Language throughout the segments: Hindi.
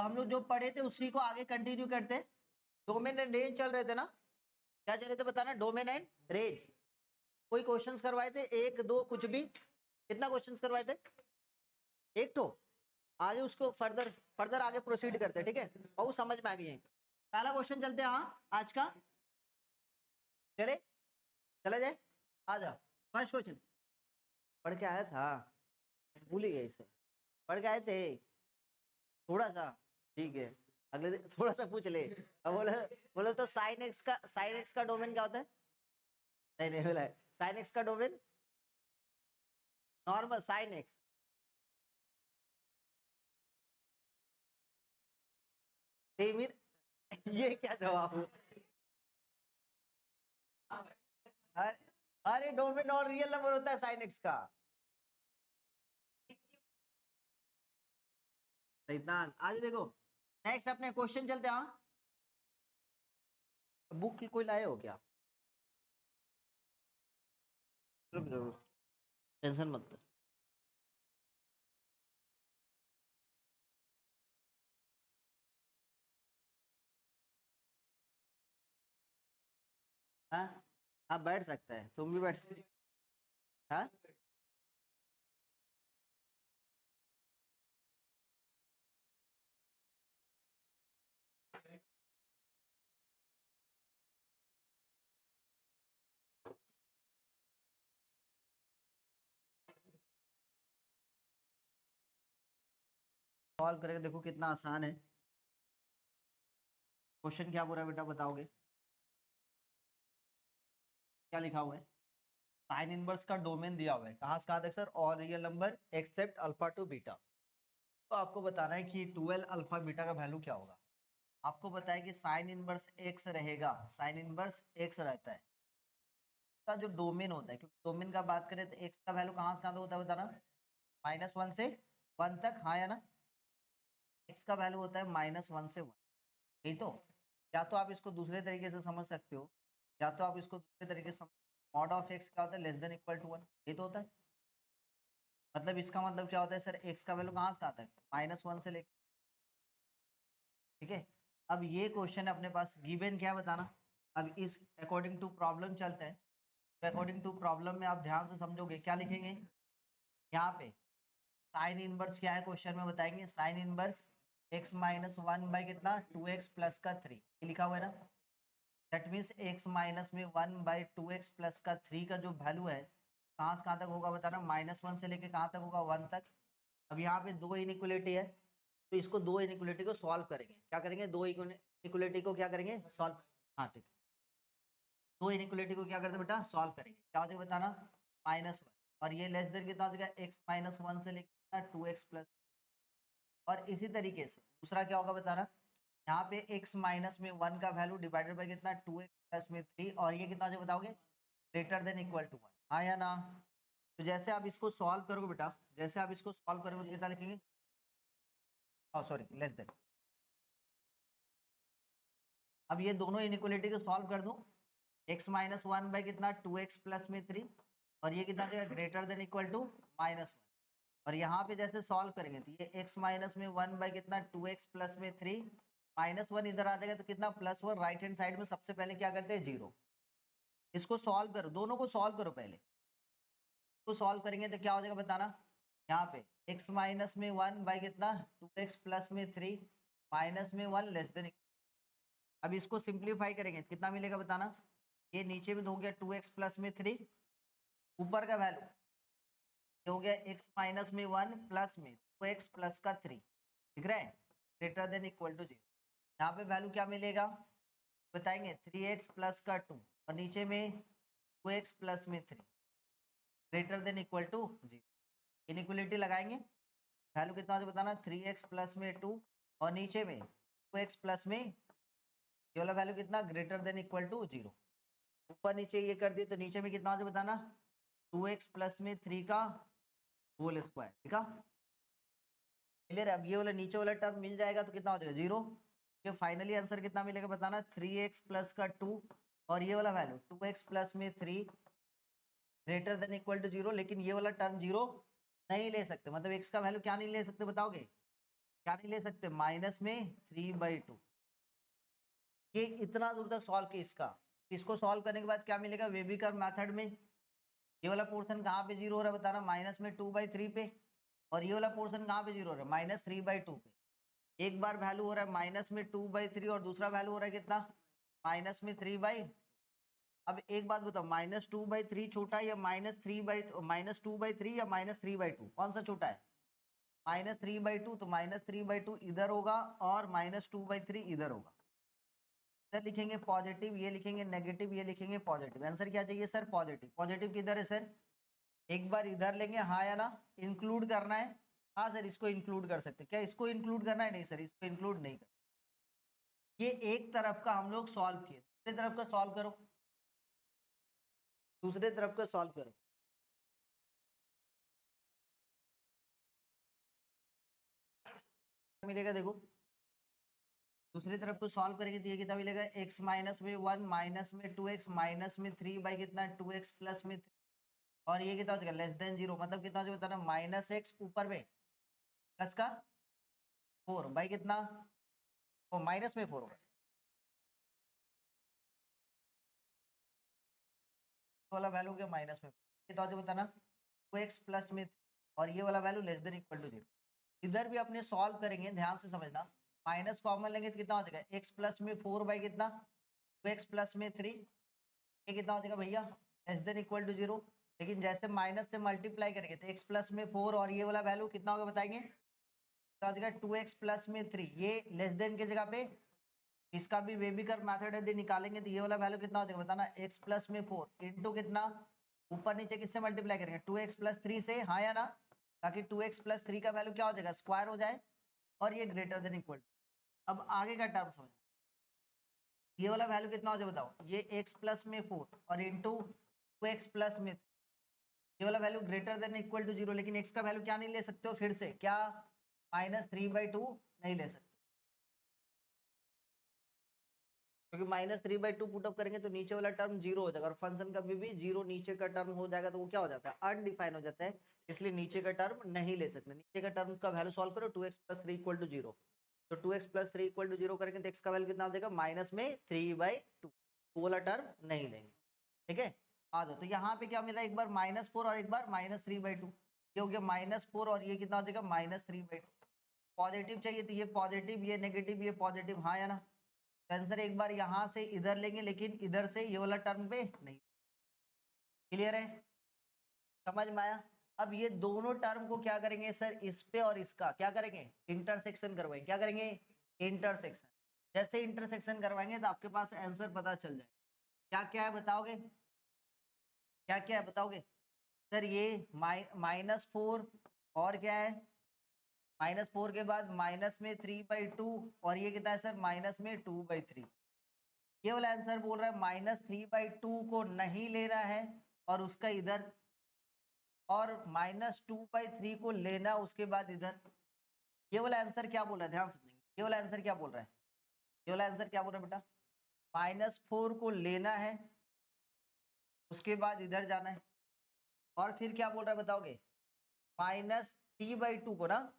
तो हम लोग जो पढ़े थे उसी को आगे कंटिन्यू करते हैं। डोमेन एंड रेंज चल रहे थे ना, क्या चल रहे थे बताना, डोमेन एंड रेंज। कोई क्वेश्चंस करवाए थे, एक दो कुछ भी, कितना क्वेश्चंस करवाए थे, एक तो। आगे उसको फर्दर आगे प्रोसीड करते हैं, ठीक है, और समझ में आ गई है। पहला क्वेश्चन चलते हैं, हाँ आज का, चले चला जाए, आ जाओ। फर्स्ट क्वेश्चन पढ़ के आया था, भूल ही गए इसे, पढ़ के आए थे थोड़ा सा, ठीक है, अगले दिन थोड़ा सा पूछ ले। अब बोले बोले तो साइन एक्स का डोमेन क्या होता है, नहीं बोला है, साइन एक्स का डोमेन नॉर्मल साइन एक्स, ये क्या जवाब हुआ? अरे अरे डोमेन और रियल नंबर होता है साइन एक्स का। शैतान, आज देखो नेक्स्ट अपने क्वेश्चन चलते हैं, हाँ बुक कोई लाए हो क्या, जरूर टेंशन मत लो। हाँ आप बैठ सकते हैं, तुम भी बैठ, हाँ सॉल्व करके देखो कितना आसान है। क्वेश्चन क्या बोला बेटा बताओगे, क्या लिखा हुआ है, साइन इनवर्स का डोमेन दिया हुआ है, कहाँ से कहाँ तक sir, all real number except alpha two beta. तो आपको बताना है कि 12 अल्फा बीटा का वैल्यू क्या होगा। आपको बताया कि साइन इनवर्स एक्स रहेगा, साइन इनवर्स एक्स रहता है, का जो डोमेन होता है, क्योंकि डोमेन का बात करें तो एक्स का वैल्यू कहाँ से कहाँ तक होता है बताना, -1 से 1 तक, हाँ या ना, एक्स का वैल्यू होता है -1 से 1, यही तो। या तो आप इसको दूसरे तरीके से समझ सकते हो, या तो आप इसको दूसरे तरीके से, मॉड ऑफ एक्स क्या होता है, लेस देन इक्वल टू 1, ये तो होता है। मतलब इसका मतलब क्या होता है सर, एक्स का वैल्यू कहाँ से कहाँ तक, -1 से लेकर, ठीक है। अब ये क्वेश्चन अपने पास गिवन क्या है बताना। अब इस अकॉर्डिंग टू प्रॉब्लम चलते हैं, तो अकॉर्डिंग टू प्रॉब्लम में आप ध्यान से समझोगे, क्या लिखेंगे यहाँ पे, साइन इनवर्स क्या है क्वेश्चन में बताएंगे, साइन इनवर्स x -1 बाई कितना 2x प्लस का 3, ये लिखा हुआ है ना। दैट मीन्स x माइनस में 1 बाई 2x प्लस का 3 का जो वैल्यू है कहाँ से कहाँ तक होगा बताना, -1 से लेके कहाँ तक होगा, 1 तक। अब यहाँ पे दो इनइक्वलिटी है, तो इसको दो इनइक्वलिटी को सॉल्व करेंगे, क्या करेंगे, दो इनइक्वलिटी को क्या करेंगे, सॉल्व, हाँ ठीक, दो इनइक्वलिटी को क्या करते हैं बेटा, सॉल्व करेंगे, क्या होता है बताना, -1, और ये लेस देन कितना हो जाएगा, x -1 से लेकर 2x प्लस, और इसी तरीके से दूसरा क्या होगा बताना, यहाँ पे x माइनस में 1 का वैल्यू डिवाइडेड बाई कितना 2x प्लस में 3, और ये कितना हो जाएगा बताओगे, ग्रेटर देन इक्वल टू 1, हाँ या ना। तो जैसे आप इसको सॉल्व करोगे बेटा, जैसे आप इसको सॉल्व करोगे तो कितना लिखेंगे, सॉरी लेस देन। अब ये दोनों इनइक्वलिटी को सॉल्व कर दूं, x-1 बाई कितना 2x प्लस में 3, और ये कितना देगा, ग्रेटर देन इक्वल टू -1, और यहाँ पे जैसे सॉल्व करेंगे तो ये x माइनस में 1 बाई कितना 2x प्लस में 3, -1 इधर आ जाएगा तो कितना +1, राइट हैंड साइड में सबसे पहले क्या करते हैं 0। इसको सॉल्व करो, दोनों को सॉल्व करो पहले, तो सॉल्व करेंगे तो क्या हो जाएगा बताना, यहाँ पे x माइनस में 1 बाई कितना 2x प्लस में 3, माइनस में 1 लेस देन, अब इसको सिंप्लीफाई करेंगे तो कितना मिलेगा बताना, ये नीचे में हो गया 2x प्लस में 3, ऊपर का वैल्यू ये हो गया x माइनस में 1 प्लस में 2x प्लस का 3, दिख रहा है, ग्रेटर देन इक्वल टू 0। यहाँ पे वैल्यू क्या मिलेगा बताएंगे, 3x प्लस का 2, और नीचे में 2x प्लस में 3, greater than equal to 0। Inequality लगाएंगे, वैल्यू कितना हो बताना, 3x प्लस में 2, और नीचे में 2x प्लस में, ये वाला वैल्यू कितना, ग्रेटर देन इक्वल टू 0। ऊपर नीचे ये कर दिए तो नीचे में कितना हो बताना, 2x प्लस में 3 का होल स्क्वायर, ठीक है क्लियर। अब ये वाला नीचे वाला टर्म मिल जाएगा तो कितना हो जाएगा 0, ये फाइनली आंसर कितना मिलेगा बताना, 3x प्लस का 2, और ये वाला वैल्यू 2x प्लस में 3 ग्रेटर देन इक्वल टू 0, लेकिन ये वाला टर्म 0 नहीं ले सकते, मतलब x का वैल्यू क्या नहीं ले सकते बताओगे, क्या नहीं ले सकते, माइनस में 3/2। ये इतना दूर तक सॉल्व किया इसका। इसको सॉल्व करने के बाद क्या मिलेगा, वेबिकर मेथड में ये वाला पोर्शन कहाँ पे जीरो हो रहा है बताना, माइनस में 2/3 पे, और ये वाला पोर्शन कहाँ पे जीरो हो रहा है, -3/2 पे। एक बार वैल्यू हो रहा है -2/3 और दूसरा वैल्यू हो रहा है कितना, -3/। अब एक बात बताओ, -2/3 छोटा है या -2/3 या -3/2, कौन सा छोटा है, -3/2। तो -3/2 इधर होगा और -2/3 इधर होगा। इधर लिखेंगे पॉजिटिव, ये लिखेंगे नेगेटिव, ये लिखेंगे पॉजिटिव। आंसर क्या चाहिए सर, पॉजिटिव। पॉजिटिव किधर है सर, एक बार इधर लेंगे, हाँ या ना, इंक्लूड करना है। हाँ सर, इसको इंक्लूड कर सकते हैं। क्या इसको इंक्लूड करना है, नहीं सर इसको इंक्लूड नहीं कर। ये एक तरफ का हम लोग सॉल्व किए, दूसरे तरफ का सॉल्व करो, दूसरे तरफ का सॉल्व करो। मिलेगा देखो, दूसरी तरफ को सॉल्व करेंगे तो ये कितना मिलेगा, x -1 -2x -3 बाई कितना 2x प्लस में 3, और ये कितना हो जाएगा लेस देन 0, मतलब कितना जो बताना -x ऊपर में प्लस का 4 बाई कितना, वो माइनस में 4 होगा, वाला वैल्यू क्या माइनस में, कितना जो बताना 2x प्लस में 3, और ये वाला value less than equal to 0। इधर भी अपने सॉल्व करेंगे, ध्यान से समझना, माइनस कॉमन लेंगे तो कितना हो जाएगा, x प्लस में 4 बाई कितना 2x प्लस में 3, ये कितना हो जाएगा भैया लेस देन इक्वल टू 0। लेकिन जैसे माइनस से मल्टीप्लाई करेंगे तो x प्लस में 4 और ये वाला वैल्यू कितना होगा बताएंगे, तो हो जाएगा 2x प्लस में 3, ये लेस देन की जगह पे इसका भी वेबिकर मेथड यदि निकालेंगे तो ये वाला वैल्यू कितना हो जाएगा बताना, x प्लस में 4 इंटू कितना, ऊपर नीचे किससे मल्टीप्लाई करेंगे 2x प्लस 3 से, हाँ या ना, ताकि 2x प्लस 3 का वैल्यू क्या हो जाएगा स्क्वायर हो जाए और ये ग्रेटर देन इक्वल। अब आगे का टर्म समझ, ये वाला वैल्यू कितना हो जाए बताओ, ये x प्लस में 4 और इंटू 2x प्लस में, ये वाला value greater than equal to 0, लेकिन x का वैल्यू क्या नहीं ले सकते हो, फिर से क्या -3/2 नहीं ले सकते, क्योंकि -3/2 पुटअप करेंगे तो नीचे वाला टर्म 0 हो जाएगा, और फंक्शन कभी भी 0 नीचे का टर्म हो जाएगा तो वो क्या हो जाता है अनडिफाइन हो जाता है, इसलिए नीचे का टर्म नहीं ले सकते। नीचे का टर्म का वैल्यू सॉल्व करो, 2x प्लस 3 इक्वल टू 0, तो 2x प्लस 3 इक्वल टू 0 करेंगे तो x का वैल्यू कितना हो जाएगा माइनस में 3/2, वो वाला टर्म नहीं लेंगे। ठीक है, आ जाओ, तो यहाँ पे क्या मिला, एक बार -4 और एक बार -3/2, ये हो गया -4 और ये कितना हो जाएगा -3/2। पॉजिटिव चाहिए तो ये पॉजिटिव, ये नेगेटिव, ये पॉजिटिव, हाँ या ना। आंसर एक बार यहाँ से इधर लेंगे, लेकिन इधर से ये वाला टर्म पे नहीं। क्लियर है, समझ में आया। अब ये दोनों टर्म को क्या करेंगे सर, इस पे और इसका क्या करेंगे इंटरसेक्शन करवाएंगे, क्या करेंगे इंटरसेक्शन। जैसे इंटरसेक्शन करवाएंगे तो आपके पास आंसर पता चल जाएगा। क्या क्या है बताओगे, क्या क्या है बताओगे सर, ये -4 और क्या है, -4 के बाद माइनस में 3/2 और ये कितना है सर माइनस में 2/3। ये वाला आंसर बोल रहा है -3/2 को नहीं लेना है और उसका इधर, और -2/3 को लेना उसके बाद इधर। ये वाला आंसर क्या बोल रहा है, ध्यान से सुनिए, ये वाला आंसर क्या बोल रहा है, ये वाला आंसर क्या बोल रहा है बेटा, -4 को लेना है उसके बाद इधर जाना है, और फिर क्या बोल रहा है बताओगे, -3/2 को ना,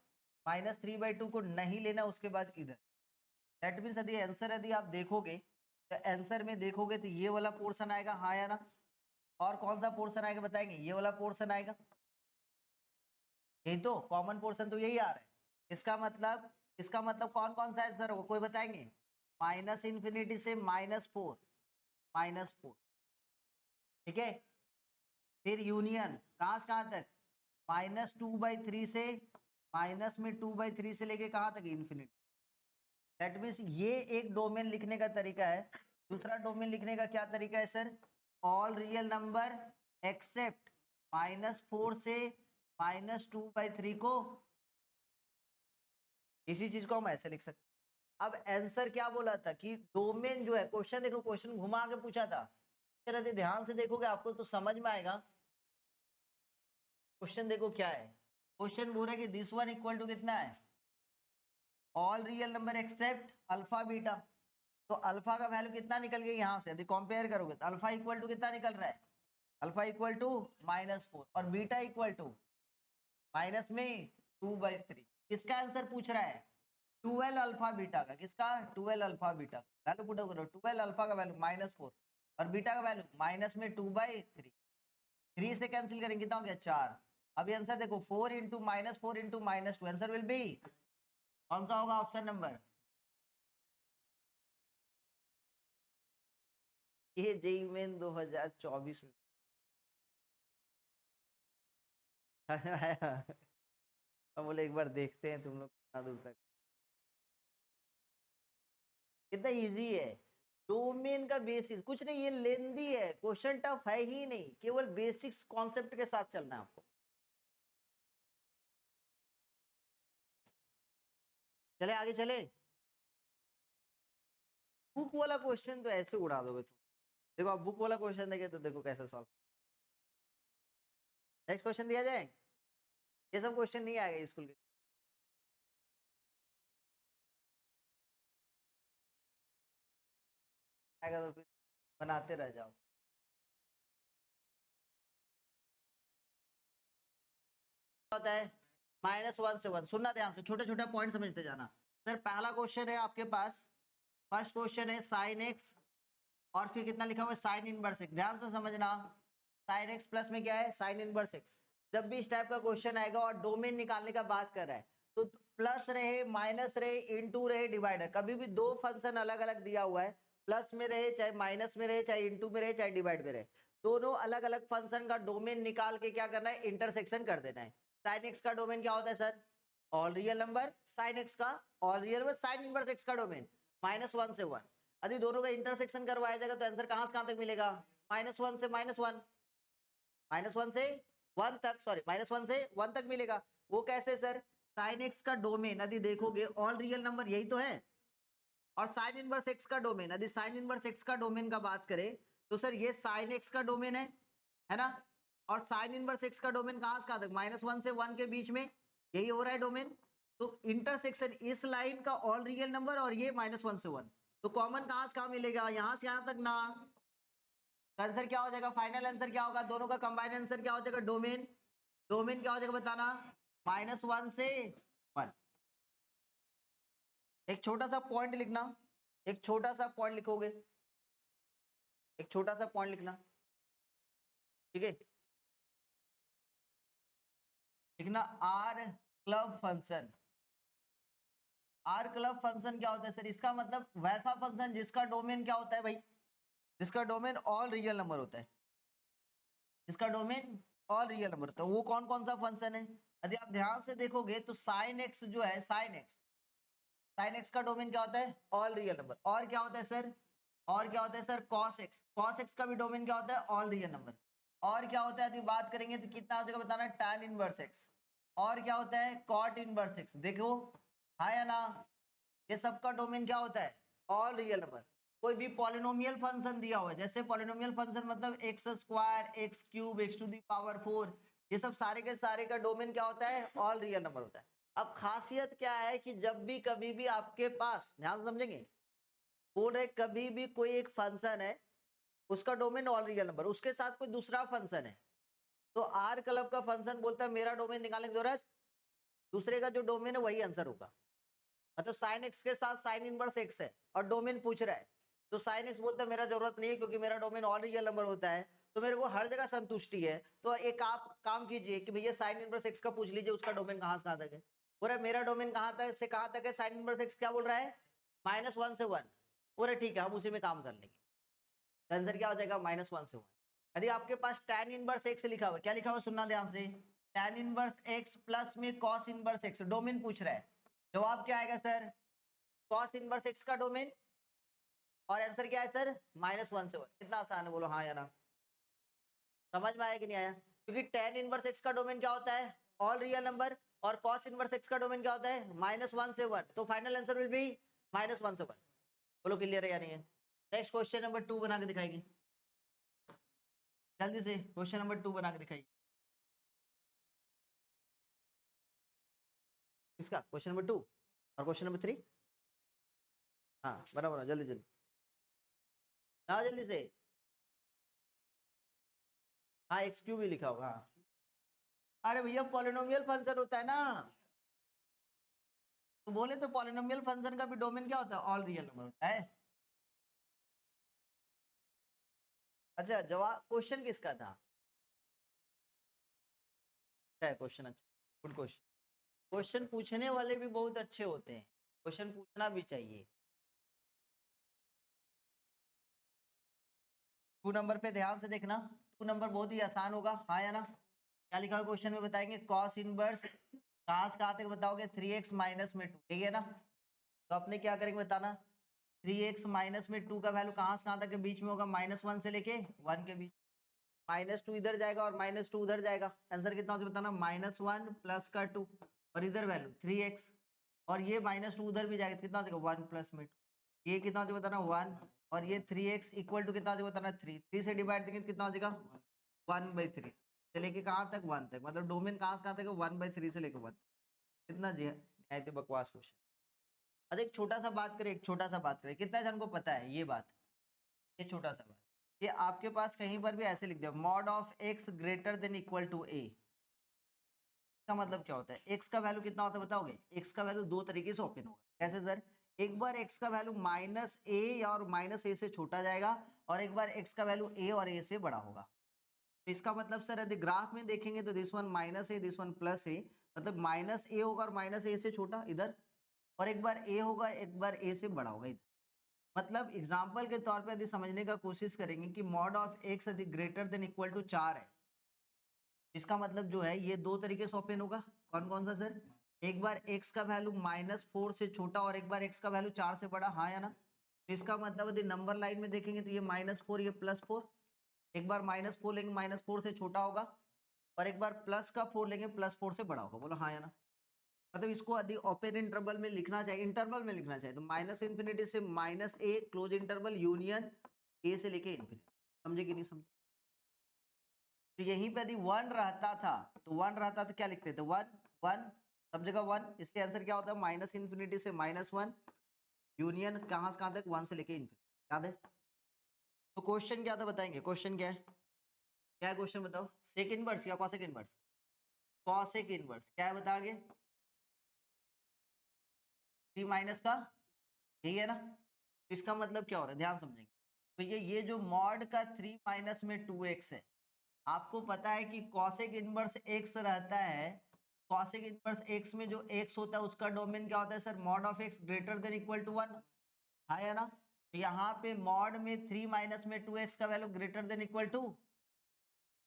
-3/2 को नहीं लेना उसके बाद इधर। दैट मीन्स यदि आंसर यदि आप देखोगे तो आंसर में देखोगे तो ये वाला पोर्शन आएगा, हाँ या ना, और कौन सा पोर्शन आएगा बताएंगे, ये वाला पोर्शन आएगा, यही तो कॉमन पोर्शन तो यही आ रहा है। इसका मतलब कौन कौन सा आंसर होगा कोई बताएंगे, -∞ से -4, -4, ठीक है, फिर यूनियन कहाँ से कहाँ तक, -2/3 से, -2/3 से लेके कहाँ तक इन्फिनिटी। दैट मीन्स ये एक डोमेन लिखने का तरीका है। दूसरा डोमेन लिखने का क्या तरीका है sir, all real number except -4 से -2/3 को, इसी चीज को हम ऐसे लिख सकते। अब आंसर क्या बोला था कि डोमेन जो है, क्वेश्चन देखो, क्वेश्चन घुमा के पूछा था, यदि ध्यान से देखोगे आपको तो समझ में आएगा। क्वेश्चन देखो क्या है, क्वेश्चन बोल रहा है कि दिस वन इक्वल टू कितना है, all real number except alpha beta. तो अल्फा का वैल्यू कितना निकल गया यहाँ से, यदि कंपेयर करोगे तो अल्फा इक्वल टू कितना निकल रहा है, अल्फा इक्वल टू -4 और बीटा इक्वल टू माइनस में 2/3। किसका आंसर पूछ रहा है, 12 अल्फा बीटा का, किसका 12 अल्फा बीटा वैल्यू पुट करो, 12 अल्फा का वैल्यू -4 और बीटा का वैल्यू माइनस में 2/3, 3 से कैंसिल करेंगे कितना हो गया 4। अभी आंसर देखो 4 into -4 into -2 answer will be कौन सा होगा ऑप्शन नंबर ये जेई मेन 2024 में हम बोले एक बार देखते हैं तुम लोग कितना दूर तक, कितना इजी है। डोमेन का बेसिस कुछ नहीं, ये लेंदी है, क्वेश्चन टफ है ही नहीं, केवल बेसिक्स कॉन्सेप्ट के साथ चलना है आपको। चले आगे चले, बुक वाला क्वेश्चन तो ऐसे उड़ा दोगे तुम। देखो आप बुक वाला क्वेश्चन देखे तो देखो कैसे सॉल्व। नेक्स्ट क्वेश्चन दिया जाए, ये सब क्वेश्चन नहीं आएगा स्कूल के। आएगा तो फिर बनाते रह जाओ। होता है -1 से 1, सुनना ध्यान से, छोटे छोटे पॉइंट समझते जाना। सर पहला क्वेश्चन है आपके पास, फर्स्ट क्वेश्चन है साइन एक्स और फिर कितना लिखा हुआ है साइन इनवर्स एक्स, ध्यान से समझना। साइन एक्स प्लस में क्या है साइन इनवर्स एक्स। जब भी इस टाइप का क्वेश्चन आएगा और डोमेन निकालने का बात कर रहा है तो प्लस रहे माइनस रहे इनटू रहे डिवाइडर, कभी भी दो फंक्शन अलग अलग दिया हुआ है, प्लस में रहे चाहे माइनस में रहे चाहे इनटू में रहे चाहे डिवाइड में रहे, दोनों अलग अलग फंक्शन का डोमेन निकाल के क्या करना है इंटरसेक्शन कर देना है। साइन एक्स का डोमेन क्या होता है sir all real number, sine x का all real number, sine inverse x का डोमेन -1 से 1। यदि दोनों का इंटरसेक्शन करवाया जाएगा तो आंसर कहां से कहां तक मिलेगा -1 से -1, -1 से 1 तक, सॉरी -1 से 1 तक मिलेगा। वो कैसे सर, साइन एक्स का डोमेन यदि देखोगे ऑल रियल नंबर यही तो है, और साइन इनवर्स एक्स का डोमेन यदि साइन इनवर्स एक्स का डोमेन का बात करें तो सर ये साइन एक्स का डोमेन है ना, और साइन इनवर्स एक्स का डोमेन कहां से कहां तक -1 से 1 के बीच में यही हो रहा है डोमेन। तो इंटरसेक्शन इस लाइन का ऑल रियल नंबर और ये -1 से 1, तो कॉमन कहां से कहां मिलेगा यहां से यहां तक ना। आंसर क्या हो जाएगा, फाइनल आंसर क्या होगा, दोनों का कंबाइंड आंसर क्या हो जाएगा डोमेन, डोमेन क्या हो जाएगा बताना -1 से 1। एक छोटा सा पॉइंट लिखना, एक छोटा सा पॉइंट लिखोगे, एक छोटा सा पॉइंट लिखना, ठीक है। लिखना आर क्लब फंक्शन, आर क्लब फंक्शन क्या होता है सर, इसका मतलब वैसा फंक्शन जिसका डोमेन क्या होता है भाई, जिसका डोमेन ऑल रियल नंबर होता है, जिसका डोमेन ऑल रियल नंबर होता है, वो कौन कौन सा फंक्शन है। यदि आप ध्यान से देखोगे तो साइन एक्स जो है साइन एक्स, साइन एक्स का डोमेन क्या होता है ऑल रियल नंबर, और क्या होता है सर, और क्या होता है sir cos x, cos x का भी डोमेन क्या होता है ऑल रियल नंबर, और क्या होता है यदि बात करेंगे तो कितना हो जाएगा बताना tan इनवर्स एक्स, और क्या होता है cot इनवर्स एक्स। देखो हाँ या ना, ये सबका डोमेन क्या होता है ऑल रियल नंबर। कोई भी पॉलिनोमियल फंक्शन दिया हुआ है, जैसे पॉलिनोमियल फंक्शन मतलब x square x cube x to the power 4, ये सब सारे के सारे का डोमेन क्या होता है ऑल रियल नंबर होता है। अब खासियत क्या है कि जब भी कभी भी आपके पास ध्यान से समझेंगे, बोल रहे कभी भी कोई एक फंक्शन है उसका डोमेन ऑल रियल नंबर, उसके साथ कोई दूसरा फंक्शन है तो आर क्लब का फंक्शन बोलता है मेरा डोमेन निकालने की जरूरत, दूसरे का जो डोमेन है वही आंसर होगा। मतलब साइन एक्स के साथ साइन इनवर्स एक्स है और डोमेन पूछ रहा है, तो साइन एक्स बोलता है मेरा जरूरत नहीं है क्योंकि मेरा डोमेन ऑल रियल नंबर होता है, तो मेरे को हर जगह संतुष्टि है। तो एक आप काम कीजिए कि भैया साइन इनवर्स एक्स का पूछ लीजिए उसका डोमेन कहां से कहां तक है, बोल रहा है मेरा डोमेन कहां तक से कहां तक है, साइन इनवर्स एक्स क्या बोल रहा है -1 से 1, बोल रहे ठीक है हम उसी में काम कर लेंगे। आंसर क्या हो जाएगा -1 से 1। यदि आपके पास tan इनवर्स एक्स लिखा हुआ है, क्या लिखा हुआ है सुनना ध्यान से, tan इनवर्स एक्स प्लस में cos इनवर्स एक्स, डोमेन पूछ रहा है, जवाब क्या आएगा सर cos इनवर्स एक्स का डोमेन, और आंसर क्या है सर -1 से 1। कितना आसान है बोलो हाँ या ना, समझ में आया कि नहीं आया, क्योंकि tan इनवर्स एक्स का डोमेन क्या होता है ऑल रियल नंबर, और cos इनवर्स एक्स का डोमेन क्या होता है -1 से 1, तो फाइनल आंसर विल बी -1 से 1। बोलो क्लियर है या नहीं है। नेक्स्ट क्वेश्चन नंबर 2 बना के दिखाएगी, जल्दी से क्वेश्चन नंबर 2 बना के दिखाइए। किसका क्वेश्चन नंबर 2 और क्वेश्चन नंबर 3, हाँ बना बना जल्दी जल्दी, हाँ जल्दी से, हाँ एक्स क्यू भी लिखा होगा हाँ। अरे भैया पॉलिनोमियल फंक्शन होता है ना, तो बोले तो पॉलिनोमियल फंक्शन का भी डोमेन क्या होता है, ऑल रियल नंबर होता है। अच्छा जवाब क्वेश्चन किसका था, क्या है क्वेश्चन, अच्छा गुड क्वेश्चन। क्वेश्चन पूछने वाले भी बहुत अच्छे होते हैं, क्वेश्चन पूछना भी चाहिए। 2 नंबर पे ध्यान से देखना, 2 नंबर बहुत ही आसान होगा, हाँ या ना। क्या लिखा है क्वेश्चन में बताएंगे, कॉस इनवर्स कहाँ से कहाँ तक बताओगे, 3x माइनस में 2, ठीक है ना। तो अपने क्या करेंगे बताना, 3x माइनस में 2 का वैल्यू कहाँ से कहाँ तक के बीच में होगा, -1 से लेके 1 के बीच। -2 इधर जाएगा और -2 उधर जाएगा, आंसर कितना होगा बताना, -1 प्लस का 2 और इधर वैल्यू 3x और ये -2 उधर भी जाएगा, कितना हो जाएगा 1 प्लस में 2, ये कितना हो जाएगा बताना 1 और ये 3x इक्वल टू कितना हो जाएगा बताना 3, 3 से डिवाइड देंगे तो कितना हो जाएगा 1/3 से लेके कहाँ तक 1 तक, मतलब डोमेन कहाँ से कहाँ तक 1/3 से लेके 1, कितना जी है बकवास क्वेश्चन। अच्छा एक छोटा सा बात करें, एक छोटा सा बात करें, कितना जन को पता है ये बात, ये छोटा सा बात, ये आपके पास कहीं पर भी ऐसे लिख दिया, mod of x greater than equal to a, का मतलब क्या होता है, x का वैल्यू कितना होता है बताओगे, x का वैल्यू दो तरीके से ओपन होगा, कैसे सर, एक बार x का वैल्यू -a और -a से छोटा जाएगा और एक बार x का वैल्यू a और a से बड़ा होगा। तो इसका मतलब सर यदि ग्राफ में देखेंगे तो this one minus a, this one plus a, मतलब -a होगा और -a से छोटा इधर, और एक बार a होगा एक बार a से बड़ा होगा इधर। मतलब एग्जाम्पल के तौर पे यदि समझने का कोशिश करेंगे कि मॉड ऑफ x यदि ग्रेटर देन इक्वल टू 4 है, इसका मतलब जो है ये दो तरीके से ओपन होगा, कौन कौन सा सर, एक बार x का वैल्यू -4 से छोटा और एक बार x का वैल्यू 4 से बड़ा, हाँ या ना। तो इसका मतलब यदि नंबर लाइन में देखेंगे तो ये -4 ये +4, एक बार -4 लेंगे -4 से छोटा होगा और एक बार प्लस का 4 लेंगे +4 से बड़ा होगा, बोलो हाँ या ना। मतलब इसको यदि ओपन इंटरवल में लिखना चाहिए, इंटरवल में लिखना चाहिए तो -∞ से -a close interval union a से लेके इन्फिनिटी, समझे कि नहीं समझे। तो यहीं पे यदि 1 रहता था तो 1 रहता तो क्या लिखते थे 1 1, सब जगह 1, इसलिए आंसर क्या होता है -∞ से -1 यूनियन कहाँ से कहाँ तक 1 से लेके इन्फिनिटी, याद है। तो क्वेश्चन क्या था बताएंगे, क्वेश्चन क्या है, क्या है क्वेश्चन बताओ, सेक इनवर्स या कॉसेक इनवर्स, कॉसेक इनवर्स क्या है बता आगे, 3 माइनस का, यही है ना। तो इसका मतलब क्या हो रहा है ध्यान समझेंगे, तो ये जो मॉड का 3 माइनस में 2x है, आपको पता है कि कॉसेक इनवर्स x रहता है, कॉसेक इनवर्स x में जो x होता है उसका डोमेन क्या होता है sir, mod of x greater than equal to 1, हाँ या ना। तो यहाँ पे मॉड में 3 माइनस में 2x का value greater than equal to,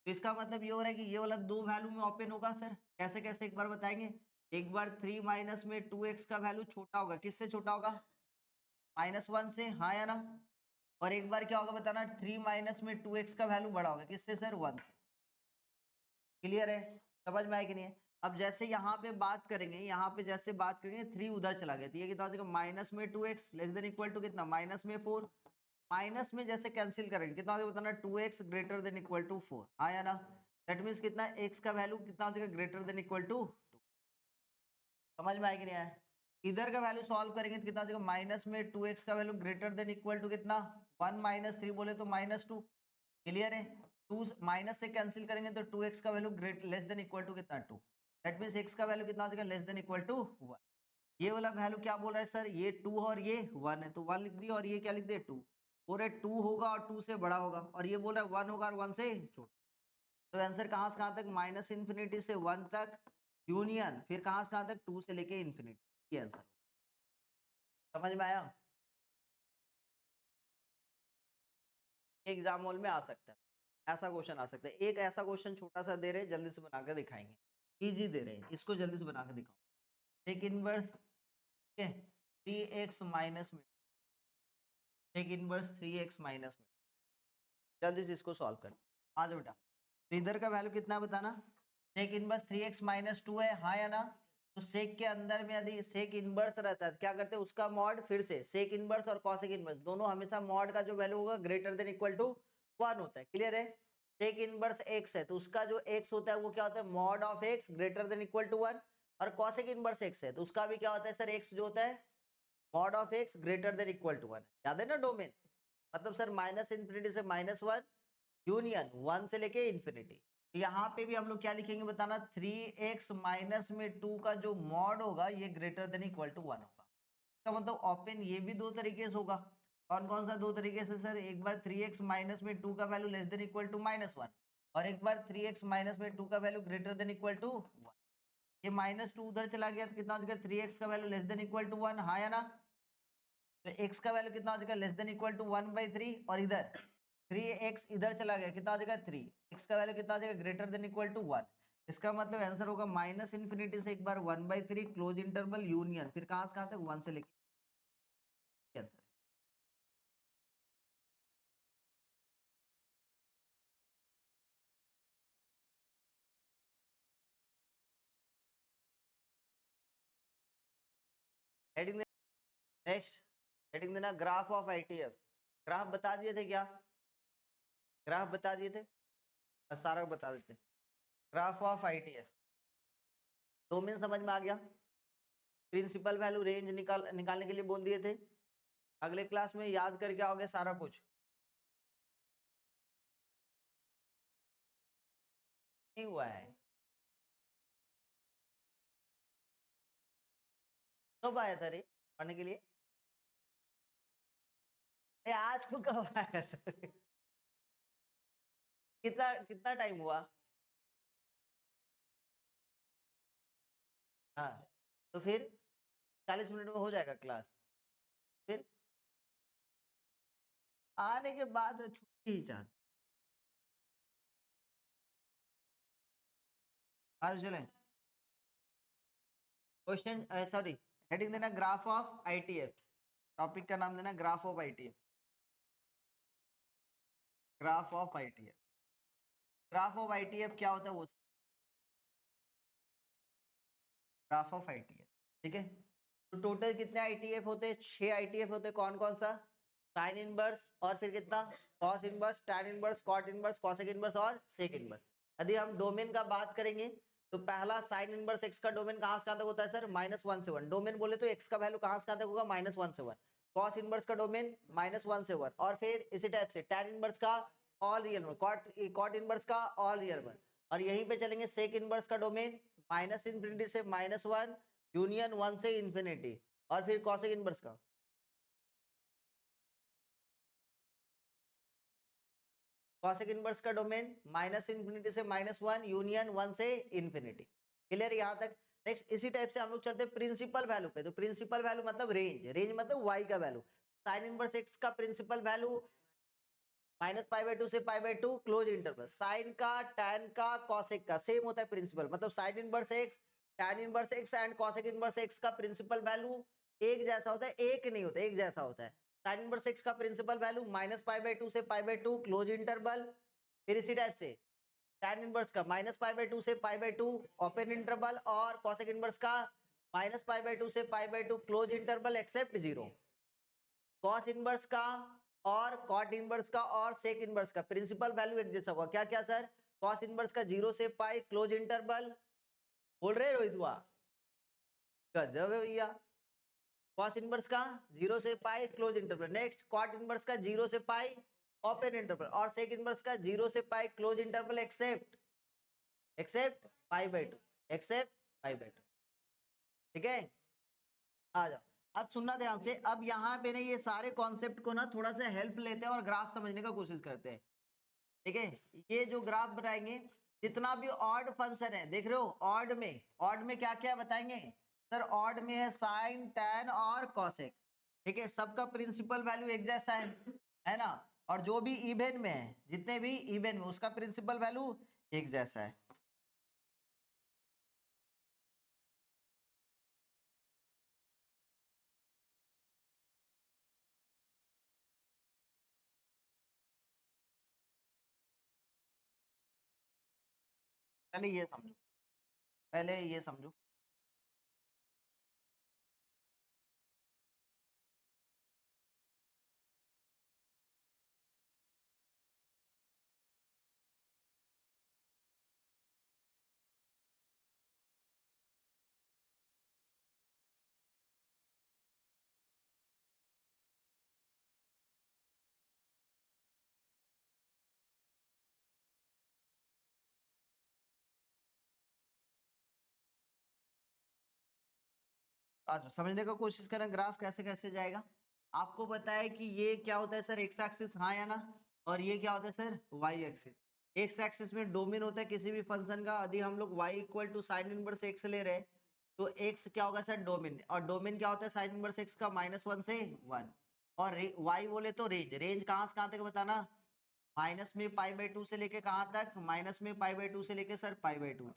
तो इसका मतलब ये हो रहा है कि ये वाला दो वैल्यू में ओपन होगा सर, कैसे कैसे एक बार बताएंगे, एक बार 3 माइनस में 2x का वैल्यू छोटा होगा, किससे छोटा होगा -1 से, हाँ या ना। और एक बार क्या होगा बताना, 3 माइनस में 2x का वैल्यू बड़ा होगा, किससे सर 1 से, क्लियर है, समझ में आया कि नहीं है। अब जैसे यहाँ पे बात करेंगे, यहाँ पे जैसे बात करेंगे 3 उधर चला गया तो ये कितना हो जाएगा माइनस में 2x less than equal to कितना माइनस में 4, माइनस में जैसे कैंसिल करेंगे कितना हो जाएगा बताना 2x greater than equal to 4, हाँ या ना। दैट मीन्स कितना x का वैल्यू कितना हो जाएगा ग्रेटर देन इक्वल टू 2, समझ में आया कि नहीं आया। इधर का वैल्यू सॉल्व करेंगे तो कितना हो जाएगा माइनस में 2x का value greater than equal to कितना 1 -3 बोले तो -2, क्लियर है। 2 माइनस से कैंसिल करेंगे तो 2x का value great less than equal to कितना 2, दैट मींस x का वैल्यू कितना हो जाएगा लेस देन इक्वल टू 1। ये वाला वैल्यू क्या बोल रहा है सर, ये 2 और ये 1 है तो 1 लिख दिया और ये क्या लिख दिया 2, बोल रहे 2 होगा और 2 से बड़ा होगा और ये बोल रहा है 1 होगा और 1 से छोटा। तो आंसर कहाँ से कहाँ तक -∞ से 1 तक यूनियन, फिर कहाँ से कहाँ तक 2 से लेके इन्फिनिटी, ये आंसर समझ में आया। एग्जाम हॉल में आ सकता है, ऐसा क्वेश्चन आ सकता है, एक ऐसा क्वेश्चन छोटा सा दे रहे हैं जल्दी से बना के दिखाएंगे, इजी दे रहे हैं इसको जल्दी से बना के दिखाओ, टेक इनवर्स ठीक है 3x माइनस में, टेक इनवर्स 3x माइनस में, जल्दी से इसको सॉल्व कर, आ जाओ बेटा। तो इधर का वैल्यू कितना है बताना, सेक इनवर्स 3x माइनस 2 है, हाँ या ना। तो सेक के अंदर में यदि सेक इनवर्स रहता है क्या करते हैं उसका मॉड, फिर से सेक इनवर्स और कॉसेक इनवर्स दोनों हमेशा मॉड का जो वैल्यू होगा ग्रेटर देन इक्वल टू 1 होता है, क्लियर है। सेक इनवर्स x है तो उसका जो x होता है वो क्या होता है mod of x greater than equal to 1, और कॉसेक इनवर्स x है तो उसका भी क्या होता है सर x जो होता है mod of x greater than equal to 1, याद है ना डोमेन, मतलब सर -∞ से -1 यूनियन 1 से लेके इन्फिनिटी, यहाँ पे भी हम लोग क्या लिखेंगे बताना, 3x माइनस में 2 का जो मॉड होगा ये ग्रेटर देन इक्वल टू 1 होगा। इसका मतलब ओपन ये भी दो तरीके से होगा। कौन कौन सा दो तरीके से सर? एक बार 3x माइनस में 2 का value less than equal to -1 और एक बार 3x माइनस में 2 का value greater than equal to 1। ये -2 उधर चला गया तो कितना हो जाएगा? 3x का value less than equal to 1, हाँ या ना? तो x का वैल्यू कितना हो जाएगा? लेस देन इक्वल टू 1/3 और इधर 3x इधर चला गया, कितना हो जाएगा? 3। x का वैल्यू कितना हो जाएगा? Greater than equal to 1। इसका मतलब आंसर होगा माइनस इन्फिनिटी से एक बार 1/3 क्लोज इंटरवल यूनियन, फिर कहां से कहां तक? 1 से लेके आंसर। हेडिंग नेक्स्ट, हेडिंग देना ग्राफ ऑफ आईटीएफ। ग्राफ बता दिए थे क्या? ग्राफ बता दिए थे, सारा बता देते। ग्राफ ऑफ आईटीएफ डोमेन समझ में आ गया? प्रिंसिपल वैल्यू रेंज निकालने के लिए बोल दिए थे। अगले क्लास में याद करके आओगे सारा कुछ। नहीं हुआ है? कब आया था रे पढ़ने के लिए? आज को कब आया था? कितना कितना टाइम हुआ? हाँ, तो फिर 40 मिनट में हो जाएगा क्लास। फिर आने के बाद छुट्टी ही चाहते। आज चले क्वेश्चन, सॉरी, हेडिंग देना ग्राफ ऑफ आईटीएफ। टॉपिक का नाम देना graph of ITF. Graph of ITF, graph of ITF क्या होता है वो? ग्राफ ऑफ आईटीएफ, ठीक है। तो टोटल कितने आईटीएफ होते हैं? 6 आईटीएफ होते हैं। कौन कौन सा? साइन इनवर्स और फिर कितना? Cos inverse, tan inverse, cot inverse, cosec inverse और सेक इनवर्स। यदि हम डोमेन का बात करेंगे तो पहला साइन इनवर्स एक्स का डोमेन कहां से कहां तक होता है सर? -1 से 1। डोमेन बोले तो एक्स का वैल्यू कहां से कहां तक होगा? -1 से 1। कॉस इनवर्स का डोमेन -1 से 1 और फिर इसी टाइप से टैन इनवर्स का all real number, cot inverse का ऑल रियल नंबर। और यहीं पे चलेंगे सेक इनवर्स का डोमेन -∞ से -1 यूनियन 1 से इंफिनिटी। और फिर कॉसेक इनवर्स का कॉसेक इनवर्स का डोमेन -∞ से -1 यूनियन 1 से इंफिनिटी। क्लियर यहाँ तक? नेक्स्ट इसी टाइप से हम लोग चलते हैं प्रिंसिपल वैल्यू पे। तो प्रिंसिपल वैल्यू मतलब रेंज, रेंज मतलब y का वैल्यू। साइन इनवर्स x का प्रिंसिपल वैल्यू -π/2 से π/2 क्लोज इंटरवल। साइन का, tan का, cosec का सेम होता है प्रिंसिपल। मतलब sign inverse x, tan inverse x and cosec inverse x का प्रिंसिपल वैल्यू एक जैसा होता है, एक नहीं होता, एक जैसा होता है। साइन इनवर्स x का प्रिंसिपल वैल्यू -π/2 से π/2 क्लोज इंटरवल। फिर इसी टाइप से tan इनवर्स का -π/2 से π/2 ओपन इंटरवल और cosec इनवर्स का -π/2 से π/2 close interval except 0। Cos inverse का और कॉट इनवर्स का और सेक इनवर्स का प्रिंसिपल वैल्यू एक जैसा होगा। क्या क्या सर? कॉस इनवर्स का 0 से पाई क्लोज इंटरवल। बोल रहे रोहित हुआ? गजब है भैया। कॉस इनवर्स का 0 से pi close interval. Next cot inverse का 0 से पाई ओपन इंटरवल और सेक इनवर्स का 0 से pi close interval accept π/2, accept π/2। ठीक है, आ जाओ। अब सुनना ध्यान से। अब यहाँ पे ना ये सारे कॉन्सेप्ट को ना थोड़ा सा हेल्प लेते हैं और ग्राफ समझने का कोशिश करते हैं। ठीक है, ये जो ग्राफ बनाएंगे, जितना भी ऑड फंक्शन है, देख रहे हो ऑड में क्या क्या बताएंगे सर? ऑड में है साइन, टैन और कॉसेक। ठीक है, सबका प्रिंसिपल वैल्यू एक जैसा है ना? और जो भी इवन में है, जितने भी इवन में, उसका प्रिंसिपल वैल्यू एक जैसा है। पहले ये समझो, पहले ये समझो। अच्छा समझने का कोशिश करें ग्राफ कैसे कैसे जाएगा। आपको पता है कि ये क्या होता है सर एक्स एक्सिस, हाँ या ना, और ये क्या होता है sir Y axis. X axis में डोमेन होता है किसी भी फंक्शन का, यदि हम लोग Y equal to sine inverse X ले रहे हैं तो एक्स क्या होगा सर डोमेन, और डोमेन क्या होता है साइन इनवर्स एक्स का -1 से 1, और वाई बोले तो रेंज, रेंज कहाँ से कहाँ तक बताना, माइनस में π/2 से लेके कहाँ तक, माइनस में π/2 से लेके सर π/2 तक।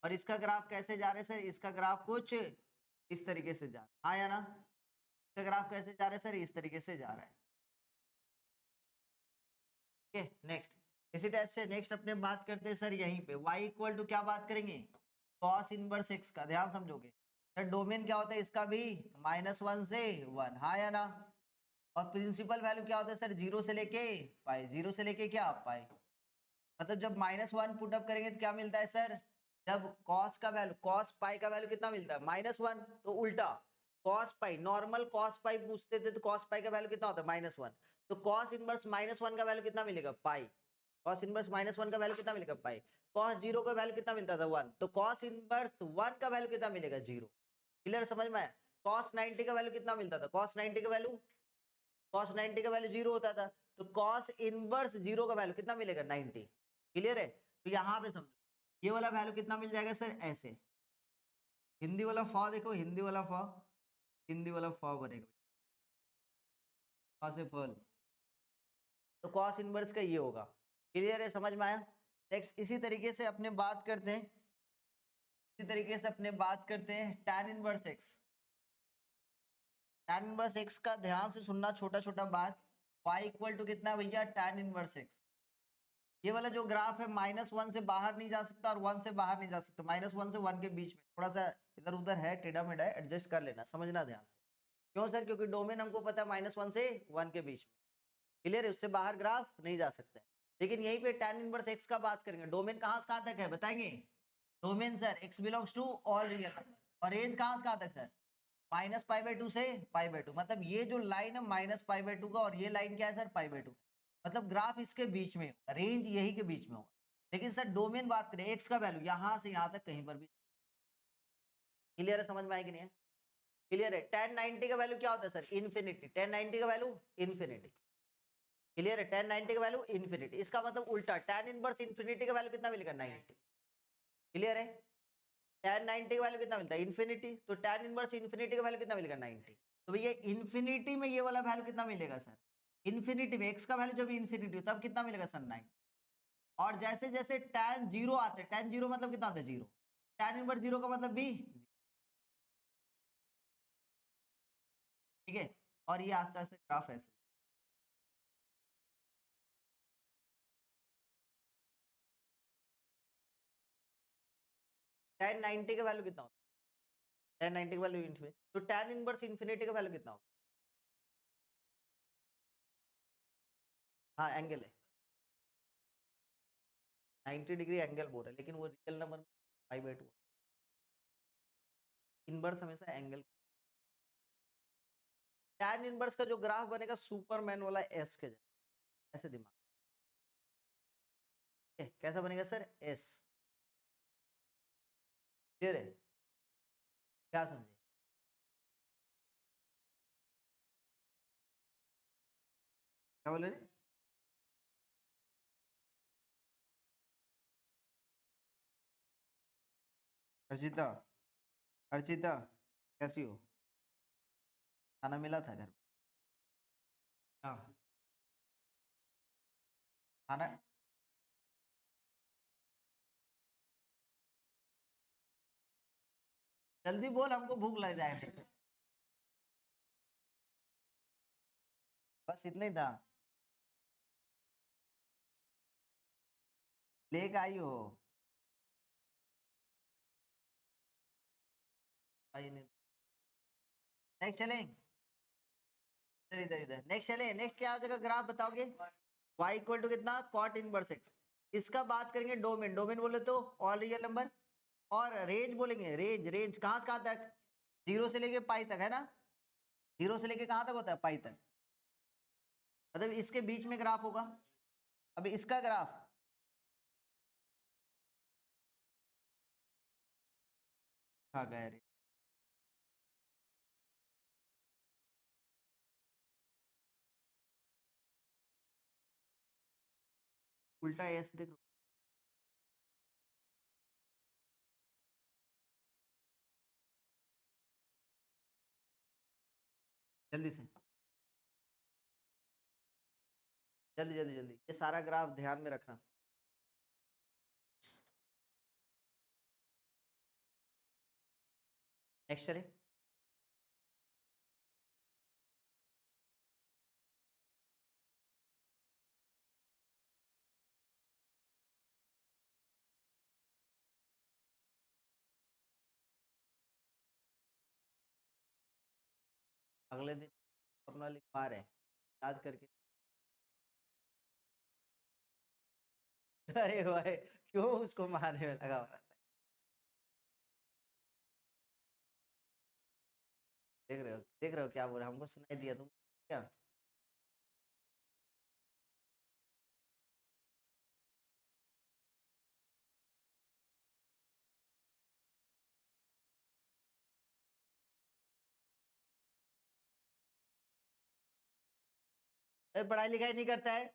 और इसका ग्राफ कैसे जा रहा है सर, इसका ग्राफ कुछ इस तरीके से जा रहा है, हाँ या ना। इसका ग्राफ कैसे जा रहा है सर, इस तरीके से जा रहा है। ओके नेक्स्ट, इसी टाइप से नेक्स्ट अपने बात करते हैं सर यहीं पे y इक्वल टू क्या बात करेंगे, cos इनवर्स x का, ध्यान समझोगे सर डोमेन क्या होता है इसका भी -1 से 1, हाँ या ना। और प्रिंसिपल वैल्यू क्या होता है सर, 0 से लेके पाई, 0 से लेके क्या पाई, मतलब जब -1 पुट अप करेंगे तो क्या मिलता है सर, जब cos का वैल्यू, cos पाई का वैल्यू कितना मिलता है -1, तो उल्टा cos पाई, नॉर्मल cos पाई पूछते थे तो cos पाई का वैल्यू कितना होता है -1, तो cos इनवर्स -1 का वैल्यू कितना मिलेगा पाई, cos इनवर्स -1 का वैल्यू कितना मिलेगा पाई, cos 0 का वैल्यू कितना मिलता था 1, तो cos इनवर्स 1 का वैल्यू कितना मिलेगा 0। क्लियर समझ में आया। cos 90 का वैल्यू कितना मिलता था, cos 90 का वैल्यू, cos 90 का वैल्यू 0 होता था, तो cos इनवर्स 0 का वैल्यू कितना मिलेगा 90। क्लियर है, तो यहाँ पे समझो ये वाला वैल्यू कितना मिल जाएगा सर ऐसे, हिंदी वाला फॉ देखो, हिंदी वाला फॉ, हिंदी वाला फॉ बनेगा फॉ से फॉल, तो cos इनवर्स का ये होगा। क्लियर है, समझ में आया। नेक्स्ट इसी तरीके से अपने बात करते हैं, इसी तरीके से अपने बात करते हैं tan inverse x, tan inverse x का ध्यान से सुनना, छोटा छोटा बात, y इक्वल टू कितना है भैया tan इनवर्स x। ये वाला जो ग्राफ है -1 से बाहर नहीं जा सकता और 1 से बाहर नहीं जा सकता, -1 से 1 के बीच में थोड़ा सा इधर उधर है, टेढ़ा मेढ़ा है, एडजस्ट कर लेना, समझना ध्यान से। क्यों सर, क्योंकि डोमेन हमको पता है -1 से 1 के बीच में। क्लियर है, उससे बाहर ग्राफ नहीं जा सकता है। लेकिन यहीं पे tan इनवर्स x का बात करेंगे, डोमेन कहाँ से कहाँ तक है बताएंगे, domain sir x belongs to all real number, और रेंज कहाँ से कहाँ तक सर, -π/2 से π/2, मतलब ये जो लाइन है -π/2 का, और ये लाइन क्या है सर π/2, मतलब ग्राफ इसके बीच में, रेंज यही के बीच में होगा। लेकिन सर डोमेन बात करें, एक्स का वैल्यू यहाँ से यहाँ तक कहीं पर भी। क्लियर है, समझ में आएगी नहीं है, क्लियर है। tan 90 का वैल्यू क्या होता है सर, इन्फिनिटी, tan 90 का वैल्यू इन्फिनिटी। क्लियर है, tan 90 का वैल्यू इन्फिनिटी, इसका मतलब उल्टा tan इनवर्स इन्फिनिटी का वैल्यू कितना मिलेगा 90। क्लियर है, tan 90 का वैल्यू कितना मिलता है इन्फिनिटी, तो tan इनवर्स इन्फिनिटी का वैल्यू कितना मिलेगा 90। तो भैया इन्फिनिटी में ये वाला वैल्यू कितना मिलेगा सर, इन्फिनिटी में एक्स का वैल्यू जब इन्फिनिटी तब कितना मिलेगा सर 9। और जैसे जैसे tan 0 आते हैं, tan 0 मतलब कितना आता है 0, tan इनवर्स 0 का मतलब भी, ठीक है। और ये आस्ते आस्ते ग्राफ ऐसे, tan 90 का वैल्यू कितना होता है, tan 90 का वैल्यू इन्फिनिटी, तो tan इनवर्स इन्फिनिटी का वैल्यू कितना होता है, हाँ एंगल है, 90 डिग्री एंगल बोल रहा है, लेकिन वो रियल नंबर π/2, इनवर्स हमेशा एंगल। tan इनवर्स का जो ग्राफ बनेगा सुपरमैन वाला एस के जैसा, ऐसे दिमाग, कैसा बनेगा सर एस। क्लियर है, क्या समझे, क्या बोले रे? अर्चिता, अर्चिता कैसी हो, खाना मिला था घर, हाँ खाना, जल्दी बोल हमको भूख लग जाएगी, बस इतना ही था, लेके आई हो, आई नहीं, नेक्स्ट चलें, इधर इधर इधर, नेक्स्ट चले, नेक्स्ट क्या हो जाएगा ग्राफ बताओगे, y इक्वल टू कितना cot इनवर्स x, इसका बात करेंगे डोमेन, डोमेन बोले तो ऑल रियल नंबर, और रेंज बोलेंगे, रेंज, रेंज कहाँ से कहाँ तक, 0 से लेके पाई तक है ना, 0 से लेके कहाँ तक होता है पाई तक, मतलब इसके बीच में ग्राफ होगा। अभी इसका ग्राफ, कहाँ गया रे, उल्टा एस देख, जल्दी से, जल्दी जल्दी जल्दी, ये सारा ग्राफ ध्यान में रखना। नेक्स्ट चले। अगले दिन अपना लिखवा रहे, याद करके। अरे भाई, क्यों उसको मारने में लगा हुआ है? देख रहे हो, देख रहे हो क्या बोल रहे, हमको सुनाई दिया तुम क्या? अरे पढ़ाई लिखाई नहीं करता है,